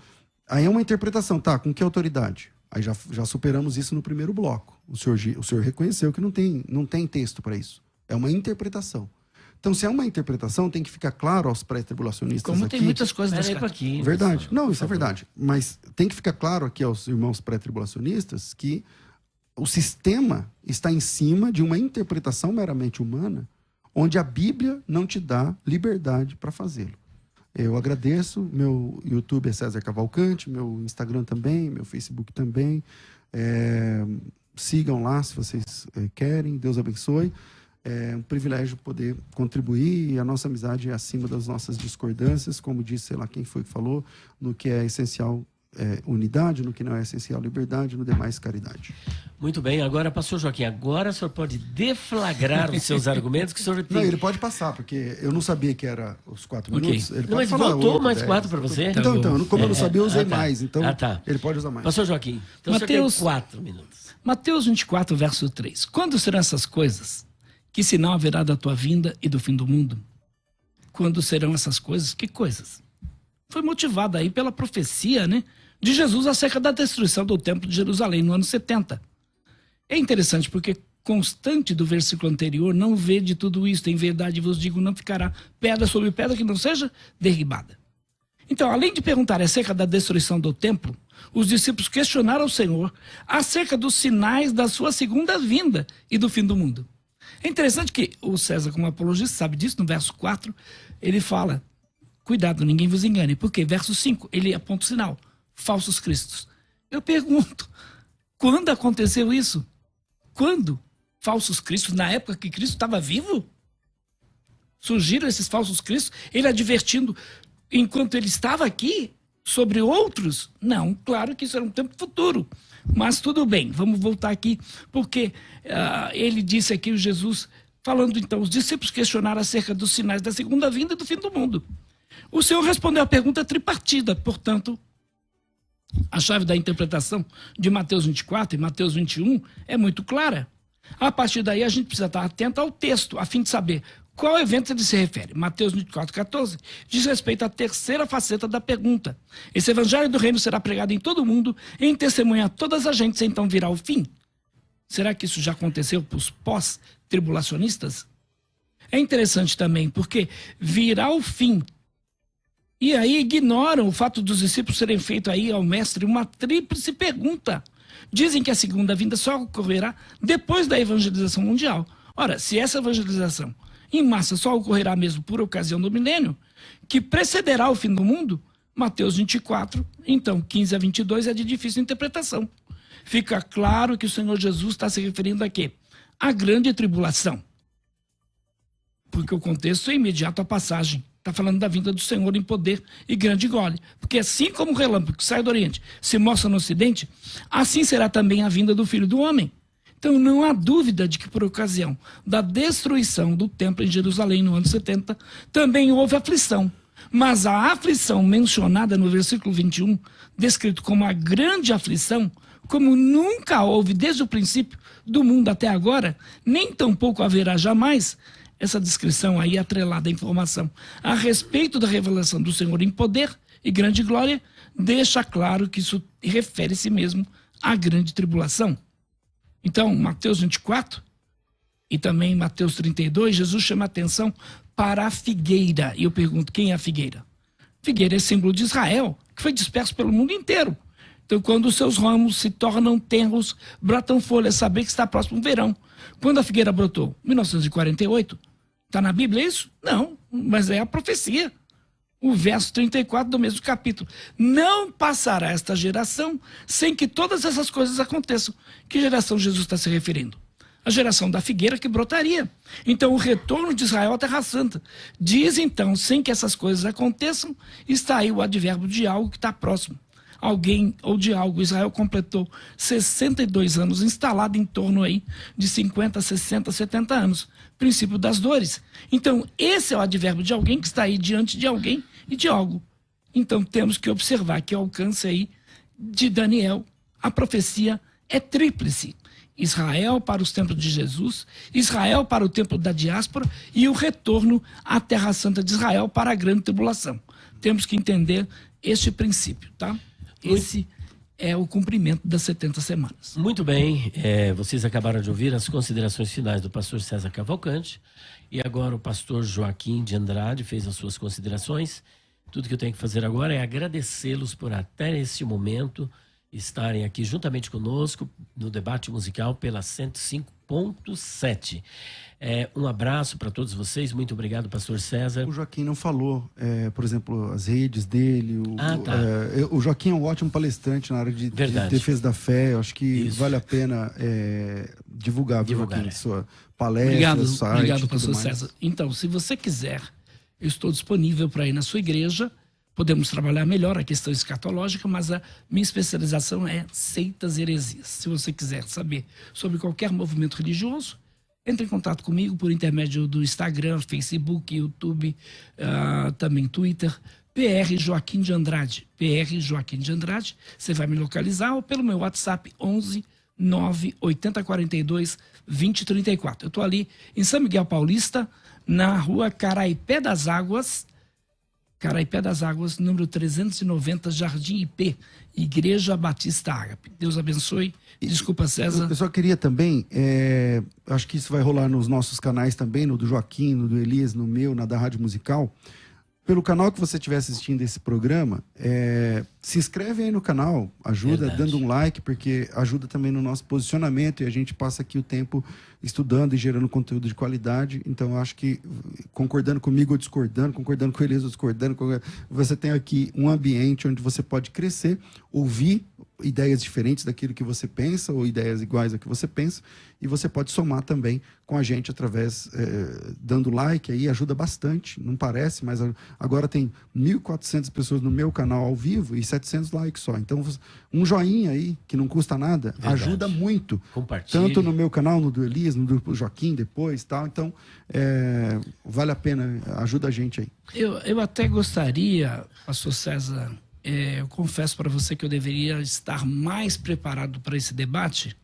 Aí é uma interpretação. Tá, com que autoridade? Aí já superamos isso no primeiro bloco. O senhor reconheceu que não tem texto para isso. É uma interpretação. Então, se é uma interpretação, tem que ficar claro aos pré-tribulacionistas Como tem muitas coisas nesse aqui. Verdade. Não, isso é verdade. Mas tem que ficar claro aqui aos irmãos pré-tribulacionistas que o sistema está em cima de uma interpretação meramente humana, onde a Bíblia não te dá liberdade para fazê-lo. Eu agradeço. Meu YouTube é César Cavalcante, meu Instagram também, meu Facebook também. Sigam lá se vocês querem. Deus abençoe. É um privilégio poder contribuir, e a nossa amizade é acima das nossas discordâncias, como disse, sei lá quem foi que falou, no que é essencial unidade, no que não é essencial liberdade, no demais caridade. Muito bem, agora, pastor Joaquim, agora o senhor pode deflagrar os seus argumentos, que o senhor tem... Não, ele pode passar, porque eu não sabia que era os 4 minutos. Ele não, pode mas falar, voltou mais 4 para você? Então, como eu não sabia, eu usei tá. mais, então ele pode usar mais. Pastor Joaquim, então Mateus, o senhor tem 4 minutos. Mateus 24, verso 3. Quando serão essas coisas? Que sinal haverá da tua vinda e do fim do mundo? Quando serão essas coisas? Que coisas? Foi motivada aí pela profecia, né, de Jesus acerca da destruição do templo de Jerusalém no ano 70. É interessante porque constante do versículo anterior, não vê de tudo isso, em verdade vos digo, não ficará pedra sobre pedra que não seja derribada. Então, além de perguntar acerca da destruição do templo, os discípulos questionaram o Senhor acerca dos sinais da sua segunda vinda e do fim do mundo. É interessante que o César, como apologista, sabe disso, no verso 4, ele fala, cuidado, ninguém vos engane, porque verso 5, ele aponta o sinal, falsos cristos. Eu pergunto, quando aconteceu isso? Quando? Falsos cristos, na época que Cristo estava vivo? Surgiram esses falsos cristos, ele advertindo, enquanto ele estava aqui, sobre outros? Não, claro que isso era um tempo futuro. Mas tudo bem, vamos voltar aqui, porque ele disse aqui, o Jesus, falando então, os discípulos questionaram acerca dos sinais da segunda vinda e do fim do mundo. O Senhor respondeu a pergunta tripartida, portanto, a chave da interpretação de Mateus 24 e Mateus 21 é muito clara. A partir daí a gente precisa estar atento ao texto, a fim de saber qual evento ele se refere. Mateus 24, 14 diz respeito à terceira faceta da pergunta. Esse evangelho do reino será pregado em todo o mundo, em testemunha a todas as gentes, então virá o fim. Será que isso já aconteceu para os pós-tribulacionistas? É interessante também, porque virá o fim. E aí ignoram o fato dos discípulos terem feito aí ao mestre uma tríplice pergunta. Dizem que a segunda vinda só ocorrerá depois da evangelização mundial. Ora, se essa evangelização em massa só ocorrerá mesmo por ocasião do milênio, que precederá o fim do mundo, Mateus 24, então 15 a 22 é de difícil interpretação. Fica claro que o Senhor Jesus está se referindo a quê? A grande tribulação. Porque o contexto é imediato à passagem. Está falando da vinda do Senhor em poder e grande glória. Porque assim como o relâmpago que sai do Oriente se mostra no Ocidente, assim será também a vinda do Filho do Homem. Então não há dúvida de que por ocasião da destruição do templo em Jerusalém no ano 70, também houve aflição. Mas a aflição mencionada no versículo 21, descrito como a grande aflição, como nunca houve desde o princípio do mundo até agora, nem tampouco haverá jamais, essa descrição aí atrelada à informação a respeito da revelação do Senhor em poder e grande glória, deixa claro que isso refere-se mesmo à grande tribulação. Então, Mateus 24 e também Mateus 32, Jesus chama a atenção para a figueira. E eu pergunto, quem é a figueira? Figueira é símbolo de Israel, que foi disperso pelo mundo inteiro. Então, quando os seus ramos se tornam tenros, brotam folhas, saber que está próximo o verão. Quando a figueira brotou? 1948. Está na Bíblia isso? Não, mas é a profecia. O verso 34 do mesmo capítulo. Não passará esta geração sem que todas essas coisas aconteçam. Que geração Jesus está se referindo? A geração da figueira que brotaria. Então, o retorno de Israel à Terra Santa. Diz, então, sem que essas coisas aconteçam, está aí o advérbio de algo que está próximo. Alguém ou de algo. Israel completou 62 anos, instalado em torno aí de 50, 60, 70 anos. Princípio das dores. Então, esse é o advérbio de alguém que está aí diante de alguém e de algo. Então, temos que observar que o alcance aí de Daniel, a profecia é tríplice. Israel para os templos de Jesus, Israel para o templo da diáspora e o retorno à Terra Santa de Israel para a grande tribulação. Temos que entender este princípio, tá? Esse é o cumprimento das 70 semanas. Muito bem, vocês acabaram de ouvir as considerações finais do pastor César Cavalcante e agora o pastor Joaquim de Andrade fez as suas considerações. Tudo que eu tenho que fazer agora é agradecê-los por até esse momento estarem aqui juntamente conosco no debate musical pela 105.1 100.7. Um abraço para todos vocês. Muito obrigado, pastor César. O Joaquim não falou, por exemplo, as redes dele. O Joaquim é um ótimo palestrante na área de defesa da fé. Eu acho que vale a pena divulgar, Joaquim, sua palestra, site. Obrigado, pastor César. Então, se você quiser, eu estou disponível para ir na sua igreja. Podemos trabalhar melhor a questão escatológica, mas a minha especialização é seitas e heresias. Se você quiser saber sobre qualquer movimento religioso, entre em contato comigo por intermédio do Instagram, Facebook, YouTube, também Twitter, PR Joaquim de Andrade. PR Joaquim de Andrade. Você vai me localizar ou pelo meu WhatsApp 11 98042 2034. Eu estou ali em São Miguel Paulista, na rua Caraipé das Águas, número 390, Jardim IP, Igreja Batista Ágape. Deus abençoe. Desculpa, César. Eu só queria também, acho que isso vai rolar nos nossos canais também, no do Joaquim, no do Elias, no meu, na da Rádio Musical. Pelo canal que você estiver assistindo esse programa, se inscreve aí no canal, ajuda, dando um like, porque ajuda também no nosso posicionamento e a gente passa aqui o tempo estudando e gerando conteúdo de qualidade. Então, eu acho que, concordando comigo ou discordando, concordando com o Elias ou discordando, você tem aqui um ambiente onde você pode crescer, ouvir ideias diferentes daquilo que você pensa ou ideias iguais a que você pensa, e você pode somar também com a gente através, dando like aí, ajuda bastante, não parece, mas agora tem 1.400 pessoas no meu canal ao vivo e 700 likes só, então um joinha aí, que não custa nada, ajuda muito, compartilhe. Tanto no meu canal, no do Elias, no do Joaquim depois, tal, então vale a pena, ajuda a gente aí. Eu até gostaria, pastor César, eu confesso para você que eu deveria estar mais preparado para esse debate.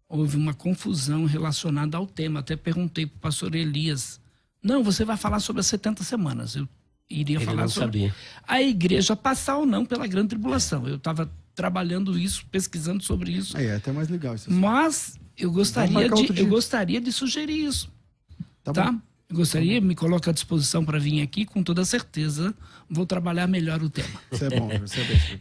Houve uma confusão relacionada ao tema. Até perguntei para o pastor Elias. Não, você vai falar sobre as 70 semanas. Eu iria falar sobre a igreja passar ou não pela grande tribulação. Eu estava trabalhando isso, pesquisando sobre isso. É até mais legal isso. Mas eu gostaria de sugerir isso. Tá? Bom. Eu gostaria, me coloca à disposição para vir aqui, com toda certeza vou trabalhar melhor o tema. Isso é bom, isso é bem.